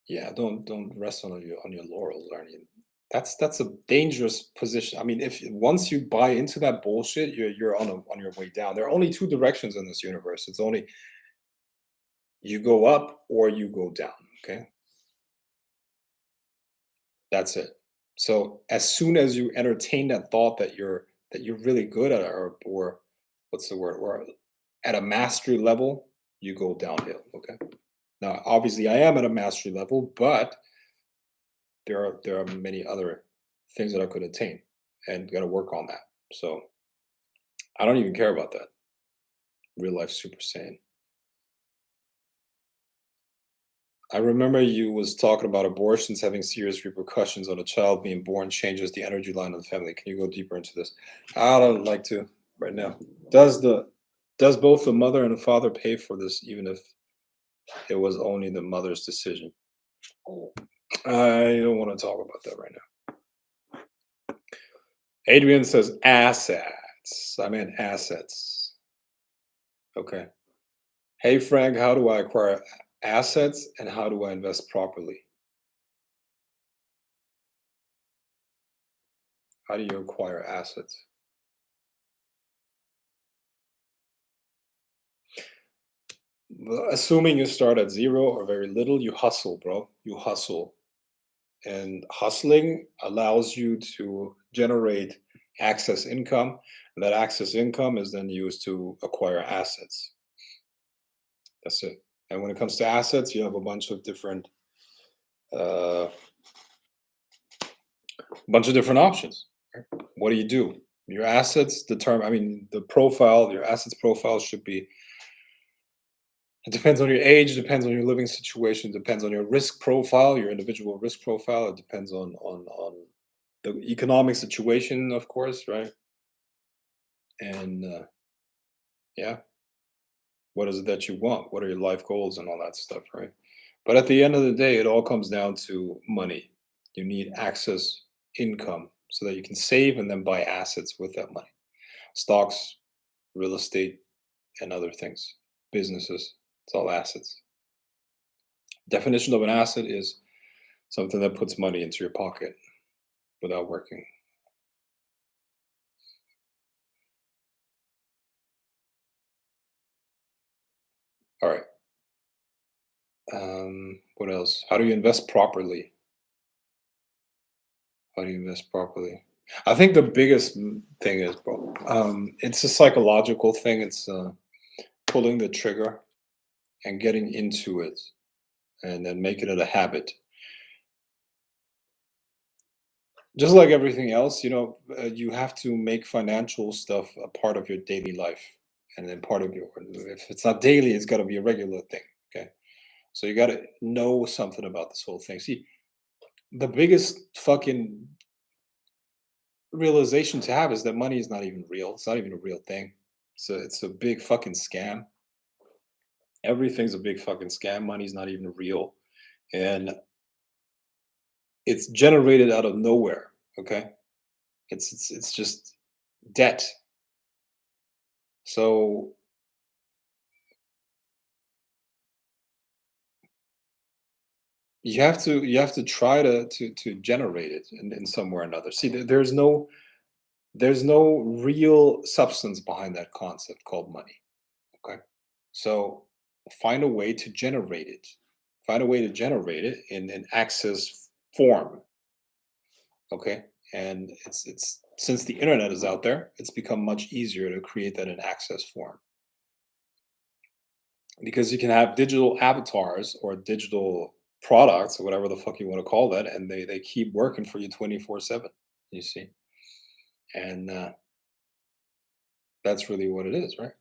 yeah, don't rest on your laurels or anything. That's a dangerous position. I mean, if once you buy into that bullshit, you're on your way down. There are only two directions in this universe. It's only you go up or you go down. Okay, that's it. So as soon as you entertain that thought that you're really good at it, or what's the word, or at a mastery level, you go downhill. Okay. Now, obviously, I am at a mastery level, but there are many other things that I could attain and got to work on that. So I don't even care about that. Real life Super Saiyan. I remember you was talking about abortions having serious repercussions on a child being born changes the energy line of the family. Can you go deeper into this? I don't like to right now. Does the does both the mother and the father pay for this, even if it was only the mother's decision? I don't want to talk about that right now. Adrian says assets. I meant assets. Okay. Hey Frank, how do I acquire assets and how do I invest properly? How do you acquire assets? Well, assuming you start at zero or very little, you hustle, bro. You hustle. And hustling allows you to generate access income. And that access income is then used to acquire assets. That's it. And when it comes to assets, you have a uh, bunch of different options. What do you do? Your assets determine, I mean, the profile, your assets profile should be, it depends on your age, depends on your living situation, depends on your risk profile, your individual risk profile. It depends on the economic situation, of course, right? And yeah, what is it that you want? What are your life goals and all that stuff, right? But at the end of the day, it all comes down to money. You need access income so that you can save and then buy assets with that money. Stocks, real estate, and other things, businesses. It's all assets. Definition of an asset is something that puts money into your pocket without working. All right. What else? How do you invest properly? How do you invest properly? I think the biggest thing is, bro, it's a psychological thing. It's pulling the trigger and getting into it, and then making it a habit. Just like everything else, you have to make financial stuff a part of your daily life, and then part of your. If it's not daily, it's got to be a regular thing. Okay, so you got to know something about this whole thing. See, the biggest fucking realization to have is that money is not even real. It's not even a real thing. So it's a big fucking scam. Everything's a big fucking scam. Money's not even real, and it's generated out of nowhere. Okay, it's just debt. So you have to try to generate it in some way or another. See, there's no real substance behind that concept called money. Okay, so find a way to generate it. Find a way to generate it in an access form. Okay, and it's since the internet is out there, it's become much easier to create that in access form because you can have digital avatars or digital products or whatever the fuck you want to call that, and they keep working for you 24/7. You see, and that's really what it is, right?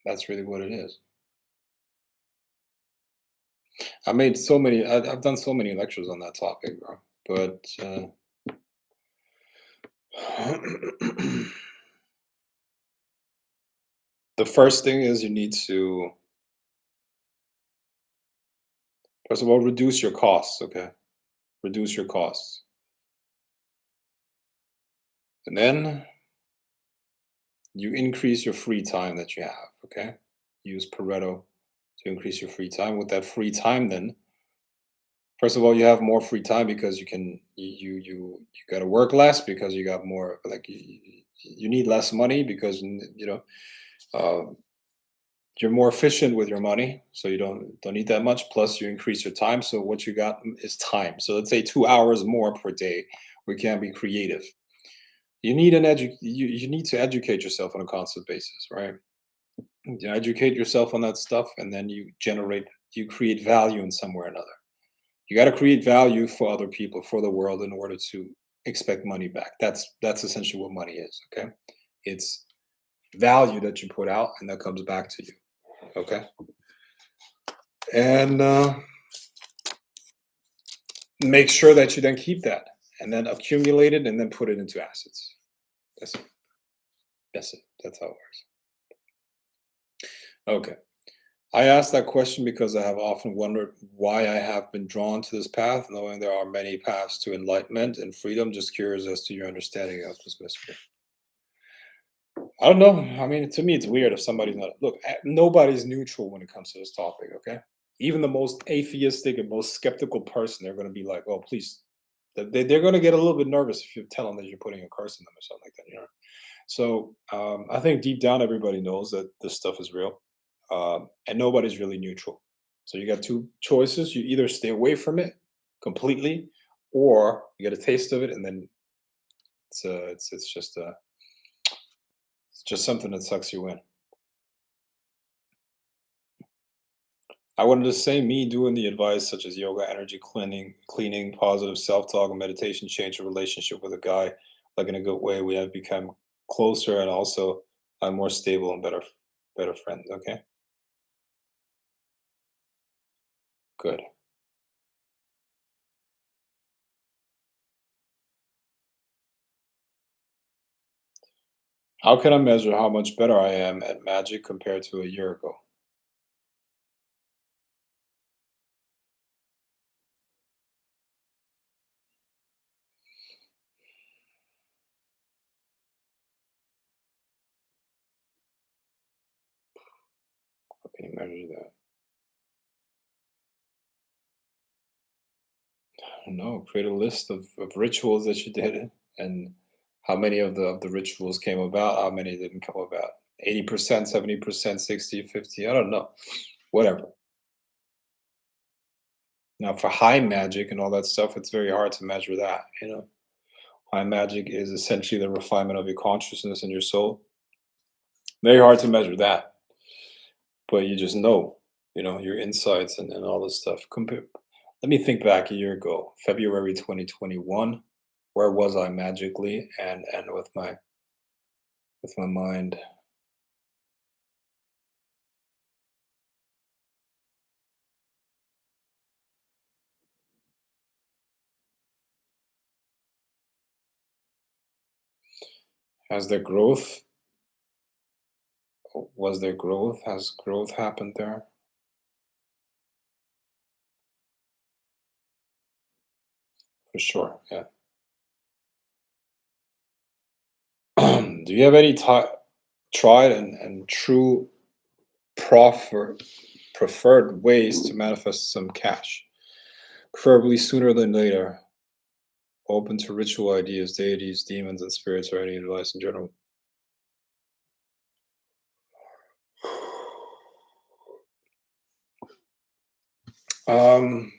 That's really what it is. I've done so many lectures on that topic, bro. But the first thing is you need to, first of all, reduce your costs. Okay, reduce your costs, and then you increase your free time that you have. Okay, use Pareto to increase your free time. With that free time, then first of all, you have more free time because you got to work less because you got more like you need less money because uh, you're more efficient with your money, so you don't need that much. Plus, you increase your time. So what you got is time. So let's say 2 hours more per day. We can be creative. You need to educate yourself on a constant basis, right? You educate yourself on that stuff, and then you create value in some way or another. You got to create value for other people, for the world, in order to expect money back. That's essentially what money is. Okay, it's value that you put out, and that comes back to you. Okay, and make sure that you then keep that, and then accumulate it, and then put it into assets. That's it. That's it. That's how it works. Okay. I asked that question because I have often wondered why I have been drawn to this path, knowing there are many paths to enlightenment and freedom. Just curious as to your understanding of this mystery. I don't know. I mean, to me, it's weird if somebody's not. Look, nobody's neutral when it comes to this topic. Okay, even the most atheistic and most skeptical person, they're going to be like, "Oh, please." They're going to get a little bit nervous if you tell them that you're putting a curse in them or something like that. So I think deep down, everybody knows that this stuff is real, and nobody's really neutral. So you got two choices: you either stay away from it completely, or you get a taste of it, and then it's just something that sucks you in. I wanted to say me doing the advice such as yoga, energy cleaning, positive self-talk, and meditation change a relationship with a guy like in a good way. We have become closer and also more stable and better friends. Okay, good. How can I measure how much better I am at magic compared to a year ago? How can you measure that? I don't know. Create a list of rituals that you did and How many of the rituals came about? How many didn't come about? 80%, 70%, 60, 50. I don't know. Whatever. Now, for high magic and all that stuff, it's very hard to measure that. High magic is essentially the refinement of your consciousness and your soul. Very hard to measure that, but you just know, your insights and all this stuff. Let me think back a year ago, February 2021. Where was I magically and with my mind? Has there growth? Was there growth? Has growth happened there? For sure. Yeah. Do you have any tried and true proffer, preferred ways to manifest some cash? Preferably sooner than later. Open to ritual ideas, deities, demons, and spirits, or any advice in general. Um,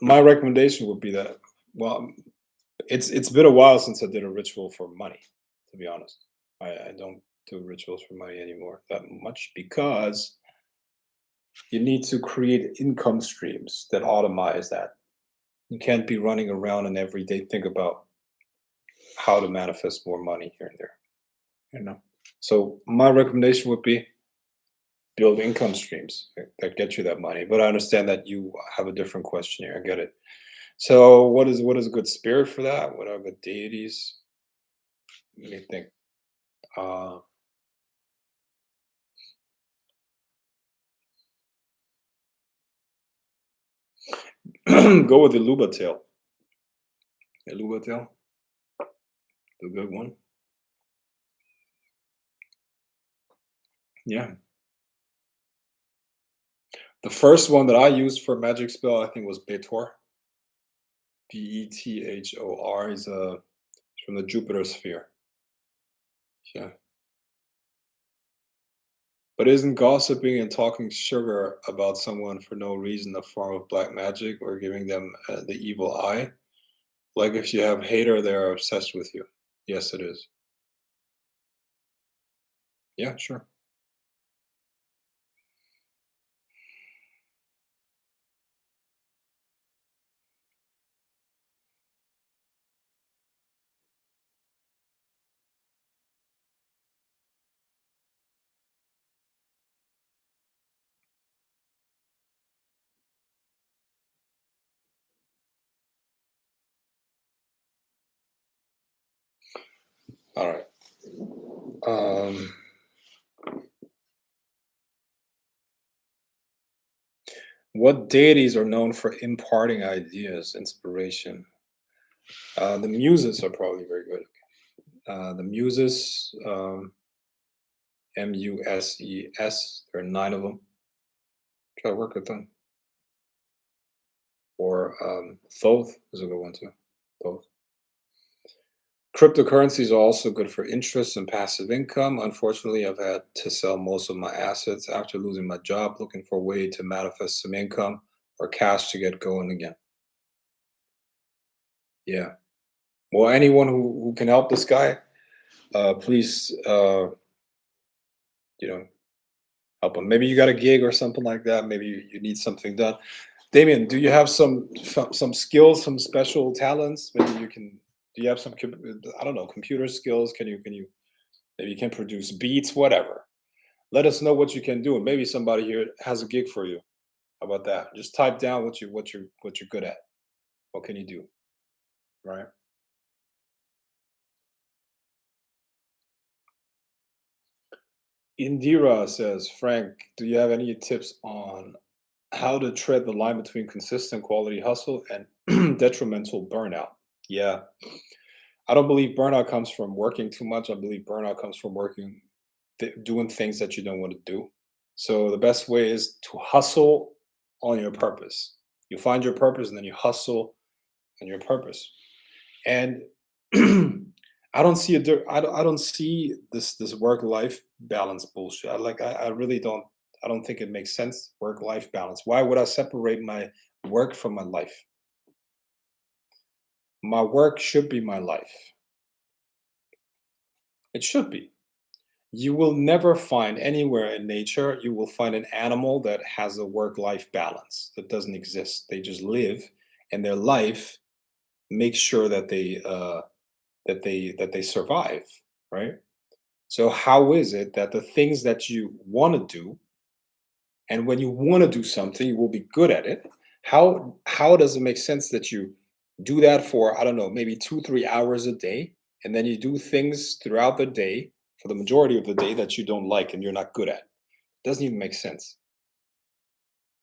my recommendation would be that, well, it's been a while since I did a ritual for money, to be honest. I don't do rituals for money anymore that much because you need to create income streams that automate that. You can't be running around and every day think about how to manifest more money here and there. You know. So my recommendation would be build income streams that get you that money. But I understand that you have a different question here. I get it. So what is a good spirit for that? What are good deities? Let me think. Uh, go with the Luba tail. The Luba tail, the good one. Yeah. The first one that I used for magic spell, I think, was Betor. Bethor is from the Jupiter sphere. Yeah. But isn't gossiping and talking sugar about someone for no reason a form of black magic or giving them the evil eye? Like if you have hater, they're obsessed with you. Yes, it is. Yeah, sure. All right. Um, what deities are known for imparting ideas, inspiration? The muses are probably very good. The muses, Muses, there are 9 of them. Try to work with them. Or Thoth is a good one too. Thoth. Cryptocurrencies are also good for interest and passive income. Unfortunately, I've had to sell most of my assets after losing my job, looking for a way to manifest some income or cash to get going again. Yeah. Well, anyone who can help this guy, please, you know, help him. Maybe you got a gig or something like that. Maybe you need something done. Damien, do you have some skills, some special talents? Maybe you can. Do you have some? I don't know, computer skills? Can you? Maybe you can produce beats, whatever. Let us know what you can do, and maybe somebody here has a gig for you. How about that? Just type down what you're good at. What can you do? Right. Indira says, Frank, do you have any tips on how to tread the line between consistent quality hustle and detrimental burnout? Yeah, I don't believe burnout comes from working too much. I believe burnout comes from doing things that you don't want to do. So the best way is to hustle on your purpose. You find your purpose and then you hustle on your purpose. And I don't see this work life balance bullshit. I really don't. I don't think it makes sense. Work life balance. Why would I separate my work from my life? My work should be my life. It should be. You will never find anywhere in nature, you will find an animal that has a work life balance. That doesn't exist. They just live, and their life makes sure that they survive, right? So how is it that the things that you want to do, and when you want to do something, you will be good at it? How does it make sense that you do that for, I don't know, maybe 2 3 hours a day, and then you do things throughout the day for the majority of the day that you don't like and you're not good at? Doesn't even make sense.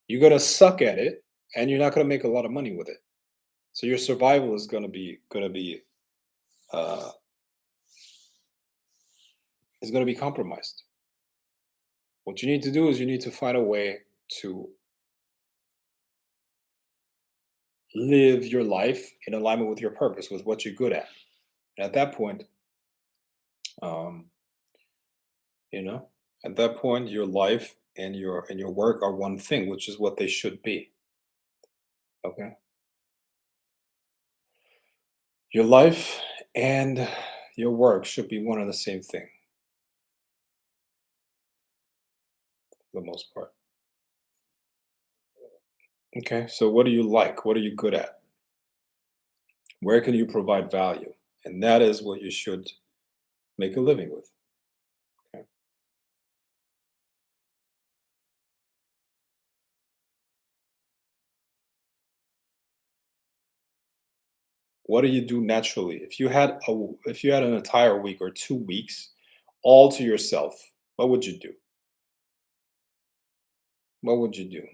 You're gonna suck at it, and you're not gonna make a lot of money with it. So your survival is uh, gonna be compromised. What you need to do is you need to find a way to live your life in alignment with your purpose, with what you're good at. And at that point, um, you know, at that point, your life and your work are one thing, which is what they should be. Okay, your life and your work should be one and the same thing for the most part. Okay, so what do you like? What are you good at? Where can you provide value? And that is what you should make a living with. Okay. What do you do naturally? If you had an entire week or 2 weeks all to yourself, what would you do? What would you do?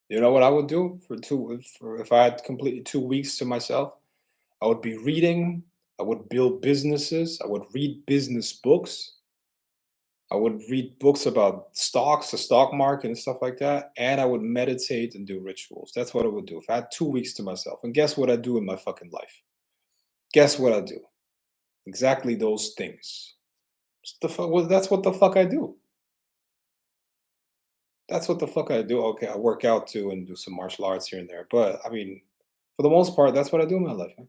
You know what I would do if I had completely 2 weeks to myself? I would be reading. I would build businesses. I would read business books. I would read books about stocks, the stock market, and stuff like that. And I would meditate and do rituals. That's what I would do if I had 2 weeks to myself. And guess what I do in my fucking life? Guess what I do? Exactly those things. Well, that's what the fuck I do. That's what the fuck I do. Okay, I work out too and do some martial arts here and there. But I mean, for the most part, that's what I do in my life, man.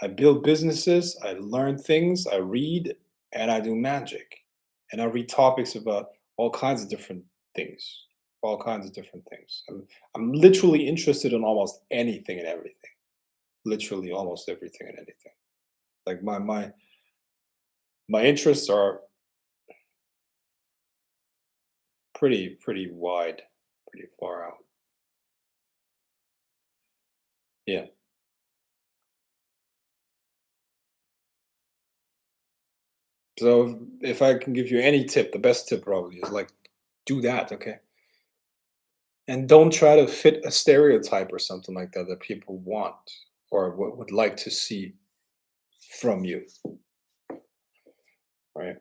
I build businesses, I learn things, I read, and I do magic. And I read topics about all kinds of different things. All kinds of different things. I'm literally interested in almost anything and everything. Literally almost everything and anything. Like my interests are pretty wide, pretty far out. Yeah. So if I can give you any tip, the best tip probably is like do that, okay? And don't try to fit a stereotype or something like that that people want or would like to see from you, right?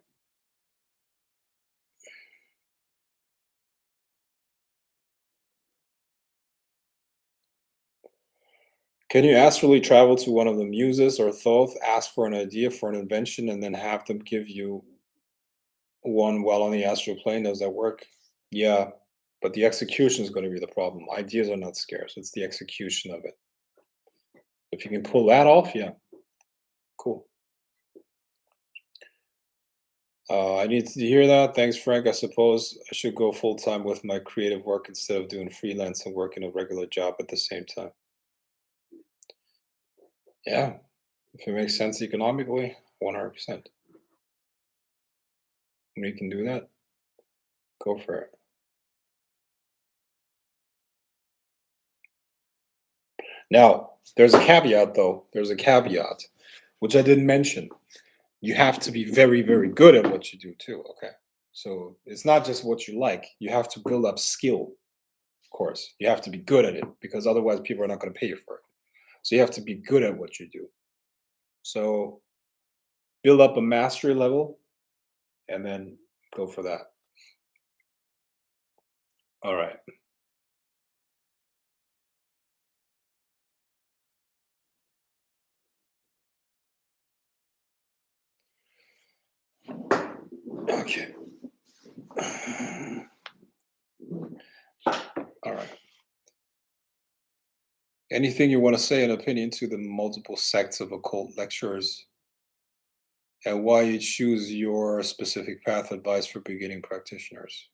Can you astrally travel to one of the muses or Thoth, ask for an idea for an invention, and then have them give you one while on the astral plane? Does that work? Yeah, but the execution is going to be the problem. Ideas are not scarce. It's the execution of it. If you can pull that off, yeah, cool. I need to hear that. Thanks, Frank. I suppose I should go full time with my creative work instead of doing freelance and working a regular job at the same time. Yeah, if it makes sense economically, 100%. We can do that. Go for it. Now, there's a caveat, though. There's a caveat, which I didn't mention. You have to be very, very good at what you do, too. Okay. So it's not just what you like, you have to build up skill, of course. You have to be good at it because otherwise people are not going to pay you for it. So you have to be good at what you do. So build up a mastery level and then go for that. All right. Okay. All right. Anything you want to say in opinion to the multiple sects of occult lecturers and why you choose your specific path advice for beginning practitioners?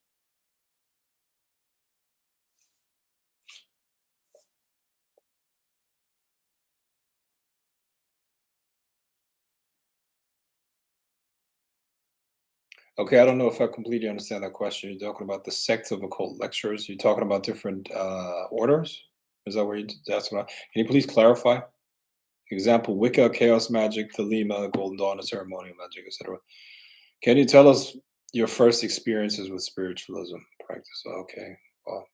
Okay, I don't know if I completely understand that question. You're talking about the sects of occult lecturers. You're talking about different orders. Is that where you? That's what. Can you please clarify? Example: Wicca, Chaos Magic, Thelema, Golden Dawn, Ceremonial Magic, etc. Can you tell us your first experiences with spiritualism practice? Okay. Well,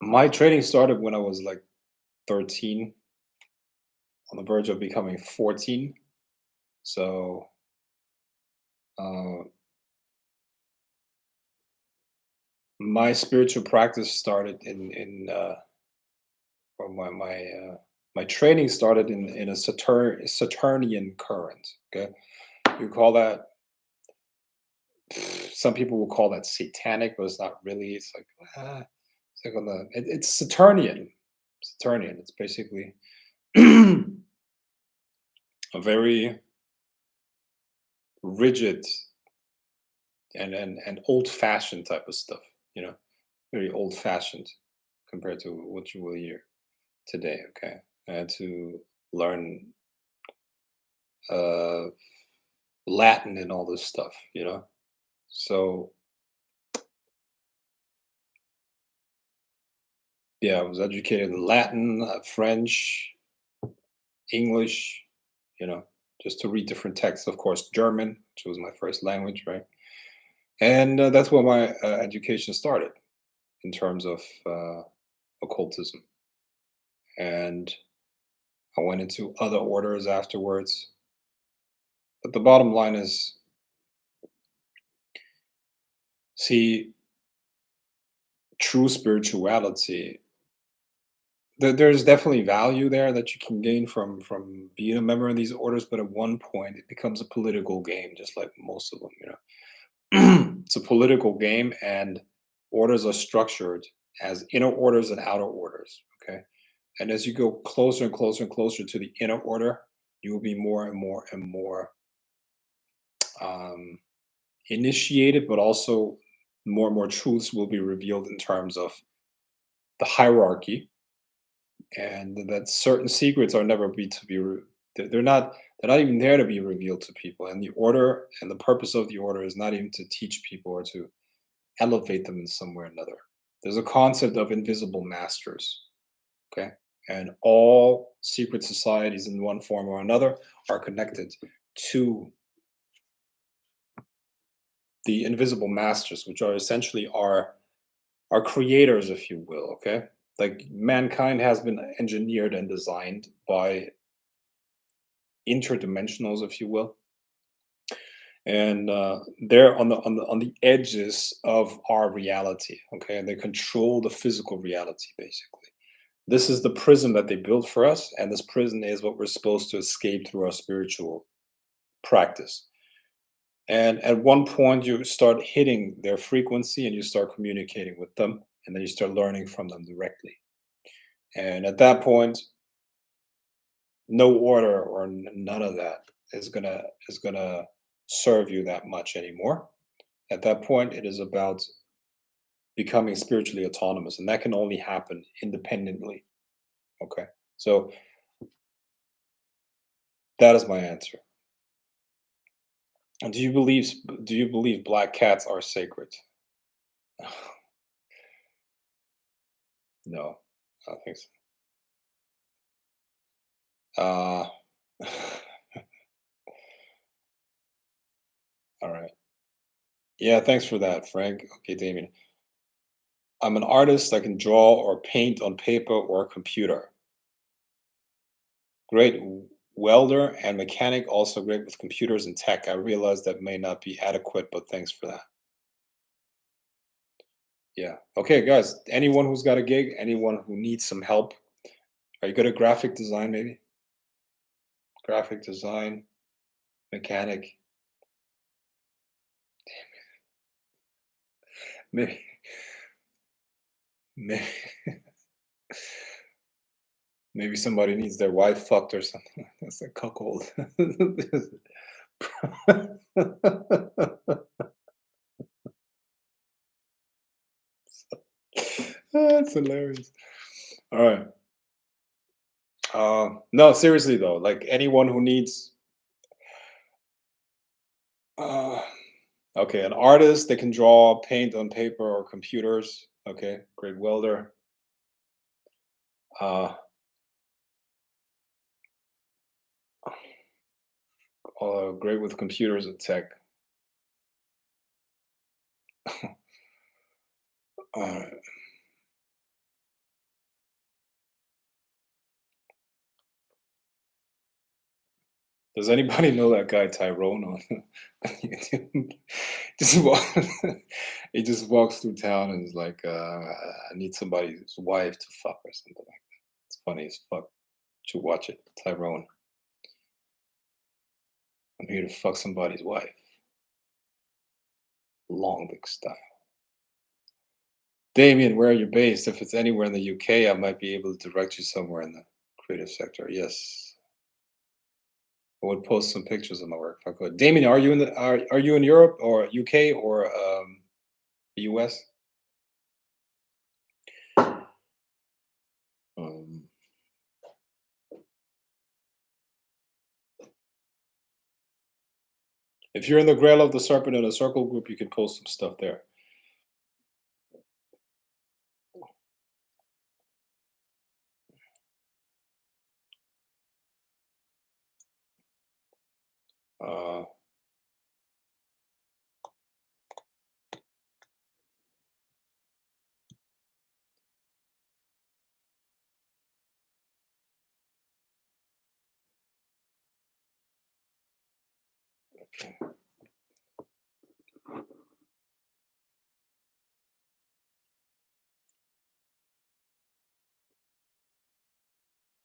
my training started when I was like 13, on the verge of becoming 14. So uh, my spiritual practice started or my training started in a Saturnian current. Okay, you call that. Some people will call that satanic, but it's not really. It's like it's like on the. It's Saturnian. Saturnian. It's basically a very rigid and old fashioned type of stuff. You know, very old fashioned compared to what you will hear today. Okay, to learn uh, Latin and all this stuff. You know, so yeah, I was educated in Latin, French, English. You know, just to read different texts. Of course, German, which was my first language, right? And that's where my education started in terms of occultism. And I went into other orders afterwards. But the bottom line is, see, true spirituality, there's definitely value there that you can gain from being a member of these orders, but at one point it becomes a political game, just like most of them, you know. It's a political game, and orders are structured as inner orders and outer orders. Okay. And as you go closer and closer and closer to the inner order, you will be more and more and more um, initiated, but also more and more truths will be revealed in terms of the hierarchy, and that certain secrets are never be to be. They're not even there to be revealed to people. And the order and the purpose of the order is not even to teach people or to elevate them in some way or another. There's a concept of invisible masters. Okay. And all secret societies in one form or another are connected to the invisible masters, which are essentially our creators, if you will. Okay. Like mankind has been engineered and designed by interdimensionals, if you will. And they're on the edges of our reality. Okay. And they control the physical reality, basically. This is the prison that they built for us, and this prison is what we're supposed to escape through our spiritual practice. And at one point, you start hitting their frequency and you start communicating with them, and then you start learning from them directly. And at that point, no order or none of that is gonna serve you that much anymore. At that point, it is about becoming spiritually autonomous, and that can only happen independently. Okay, so that is my answer. And do you believe black cats are sacred? No, I don't think so. All right. Yeah, thanks for that, Frank. Okay, Damien. I'm an artist. I can draw or paint on paper or computer. Great welder and mechanic, also great with computers and tech. I realize that may not be adequate, but thanks for that. Yeah. Okay, guys. Anyone who's got a gig, anyone who needs some help, are you good at graphic design, maybe? graphic design, mechanic. Maybe, maybe, maybe somebody needs their wife fucked or something. That's a cuckold. That's hilarious. All right. No, seriously though, like anyone who needs, uh, okay, an artist that can draw, paint on paper or computers. Okay, great welder. Uh, great with computers and tech. Uh, does anybody know that guy Tyrone on YouTube? Just he just walks through town and is like, "I need somebody's wife to fuck or something like that." It's funny as fuck. Should watch it, Tyrone. I'm here to fuck somebody's wife. Long dick style. Damien, where are you based? If it's anywhere in the UK, I might be able to direct you somewhere in the creative sector. Yes, I would post some pictures of my work if I could. Damien, are you in Europe or UK or the US? Um, if you're in the Grail of the Serpent in a Circle group, you can post some stuff there. Uh, okay.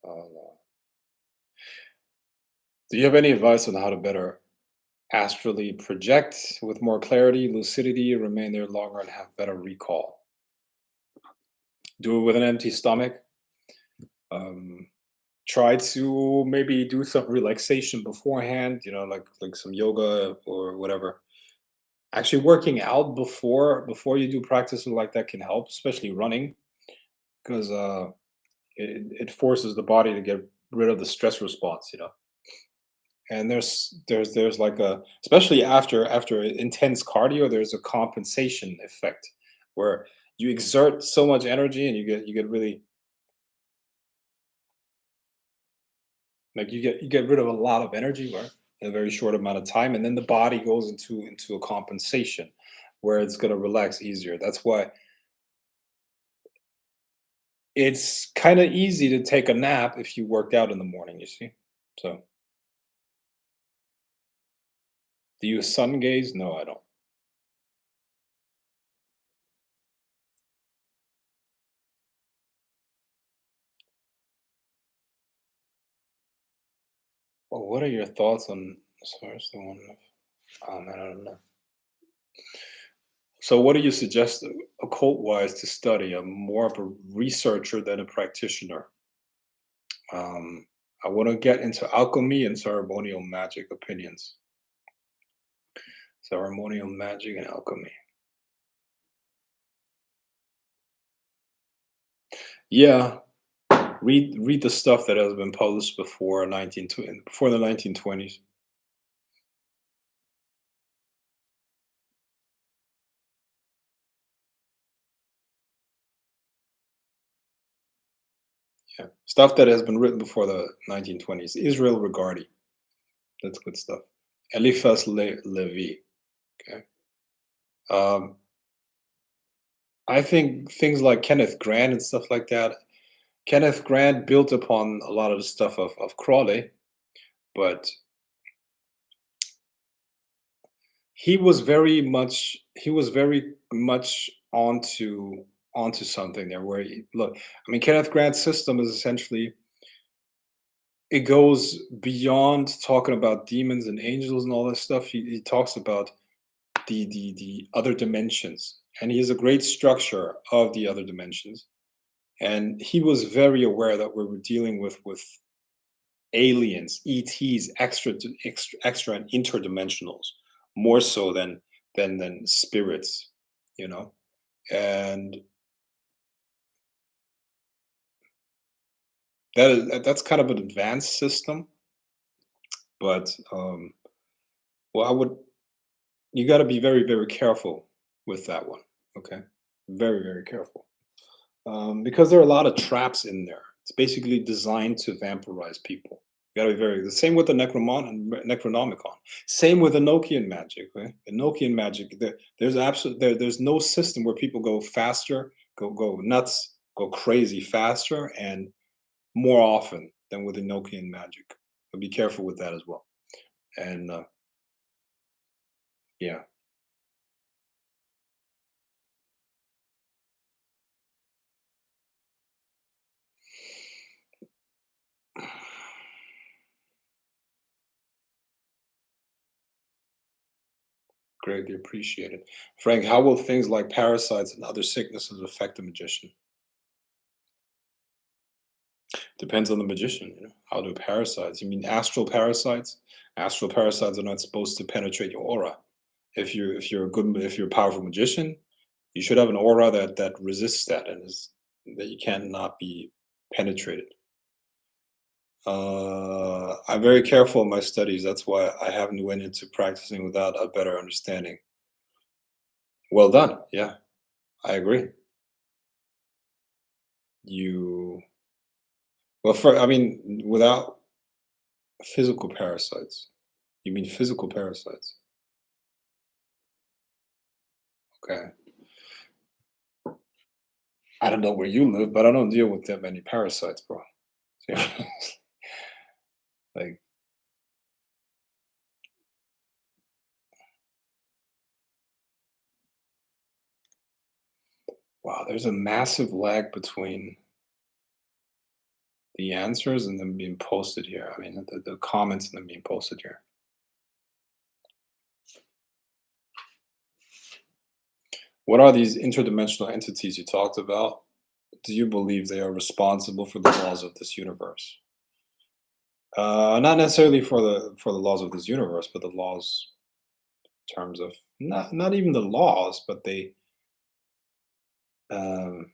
Uh, do you have any advice on how to better astrally project with more clarity, lucidity, remain there longer, and have better recall? Do it with an empty stomach. Um, Try to maybe do some relaxation beforehand, like some yoga or whatever. Actually working out before you do practices like that can help, especially running, because it forces the body to get rid of the stress response. And there's like a, especially after intense cardio, there's a compensation effect where you exert so much energy and you get really, like, you get rid of a lot of energy, right, in a very short amount of time, and then the body goes into a compensation where it's going to relax easier. That's why it's kind of easy to take a nap if you worked out in the morning, you see. So, do you sun gaze? No, I don't. Well, what are your thoughts on, sorry, it's the one, oh man, I don't know. So, what do you suggest occult wise to study? I'm more of a researcher than a practitioner. um, I want to get into alchemy and ceremonial magic opinions. Ceremonial magic and alchemy. Yeah, read the stuff that has been published before the 1920s. Yeah, stuff that has been written before the 1920s. Israel Regardi, that's good stuff. Eliphas Levi. Okay. Um, I think things like Kenneth Grant and stuff like that. Kenneth Grant built upon a lot of the stuff of Crawley, but he was very much onto something there where look, I mean, Kenneth Grant's system is essentially, it goes beyond talking about demons and angels and all that stuff. He talks about the other dimensions, and he has a great structure of the other dimensions. And he was very aware that we were dealing with aliens, ETs, extra and interdimensionals, more so than spirits, you know. And that's kind of an advanced system, but well, I would you got to be very very careful with that one. Okay, very very careful. Because there are a lot of traps in there. It's basically designed to vampirize people. You gotta be very the same with the Necronomicon. Same with Enochian magic. Right? Enochian magic. There's no system where people go faster, go nuts, go crazy faster and more often than with Enochian magic. So be careful with that as well. And yeah, greatly appreciated. Frank, how will things like parasites and other sicknesses affect the magician? Depends on the magician, you know. How do parasites? You mean astral parasites? Astral parasites are not supposed to penetrate your aura. If you're a powerful magician, you should have an aura that resists that and is that you cannot be penetrated. I'm very careful in my studies. That's why I haven't went into practicing without a better understanding. Well done. Yeah, I agree. You for I mean without physical parasites. You mean physical parasites? Okay. I don't know where you live, but I don't deal with that many parasites, bro. Like, wow, there's a massive lag between the answers and them being posted here. I mean, the comments and them being posted here. What are these interdimensional entities you talked about? Do you believe they are responsible for the laws of this universe? Not necessarily for the laws of this universe, but the laws in terms of not even the laws, but they um,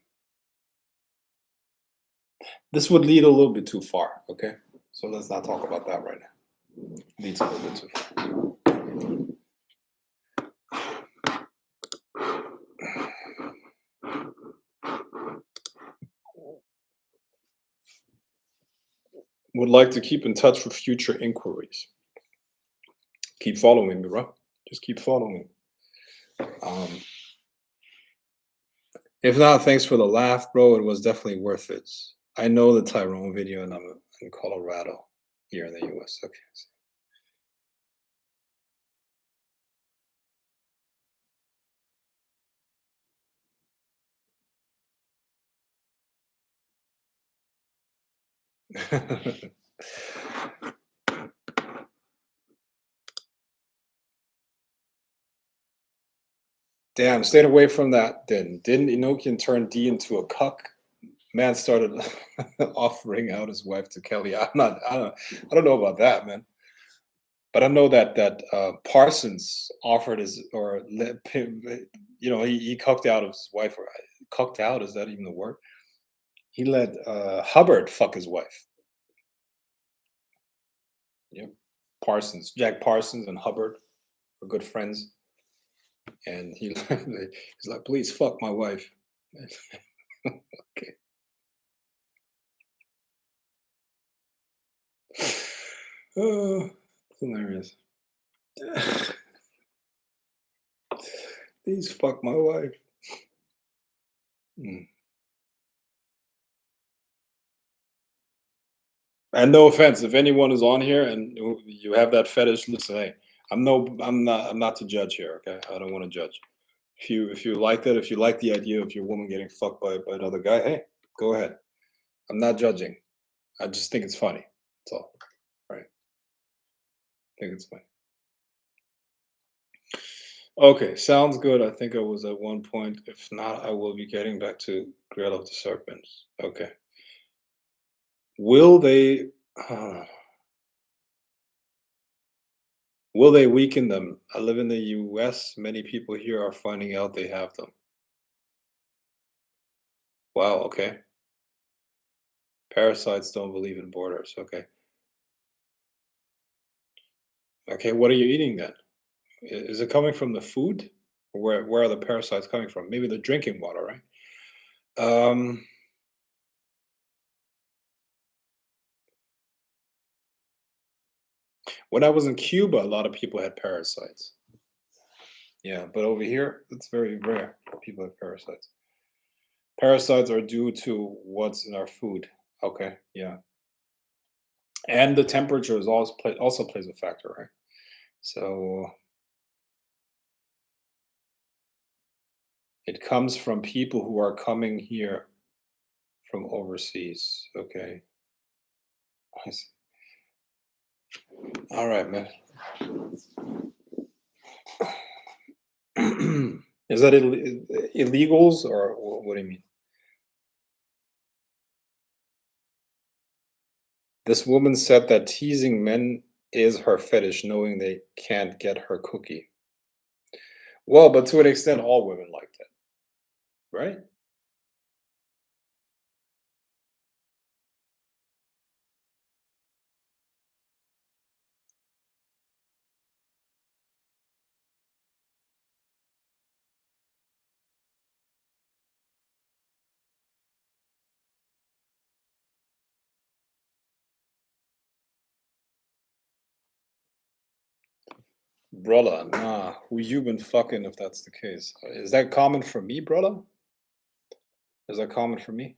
this would lead a little bit too far. Okay, so let's not talk about that right now. Leads a little bit too far. Would like to keep in touch for future inquiries. Keep following me, bro. Just keep following. Um, if not, thanks for the laugh, bro. It was definitely worth it. I know the Tyrone video, and I'm in Colorado, here in the U.S. Okay. Damn, stayed away from that. Then didn't Enochian turn D into a cuck? Man started offering out his wife to Kelly. I don't know about that, man. But I know that Parsons offered his or let him, he cucked out of his wife. Or cucked out, is that even the word? He let Hubbard fuck his wife. Yep. Parsons, Jack Parsons and Hubbard were good friends, and he's like, please fuck my wife. Okay. Oh, hilarious. Please fuck my wife. Mm. And no offense, if anyone is on here and you have that fetish, listen, hey, I'm not to judge here. Okay, I don't want to judge. If you like that, if you like the idea of your woman getting fucked by another guy, hey, go ahead. I'm not judging. I just think it's funny. That's all. Right. I think it's fine. Okay, sounds good. I think I was at one point. If not, I will be getting back to Grail of the Serpents. Okay. Will they uh, will they weaken them? I live in the US. Many people here are finding out they have them. Wow, okay. Parasites don't believe in borders. Okay. Okay, what are you eating then? Is it coming from the food? Or where are the parasites coming from? Maybe the drinking water, right? Um, when I was in Cuba, a lot of people had parasites. Yeah, but over here, it's very rare that people have parasites. Parasites are due to what's in our food. Okay, yeah, and the temperature is also plays a factor, right? So it comes from people who are coming here from overseas. Okay, I see. All right, man. Is that illegals or what do you mean? This woman said that teasing men is her fetish, knowing they can't get her cookie. Well, but to an extent, all women like that, right? Brother, nah. Who you been fucking if that's the case? Is that common for me, brother? Is that common for me?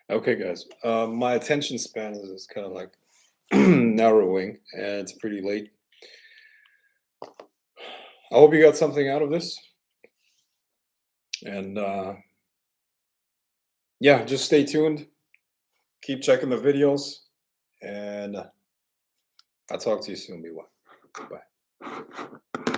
Okay, guys. My attention span is kind of like narrowing, and it's pretty late. I hope you got something out of this. And yeah, just stay tuned. Keep checking the videos. And I'll talk to you soon. Be well. Bye.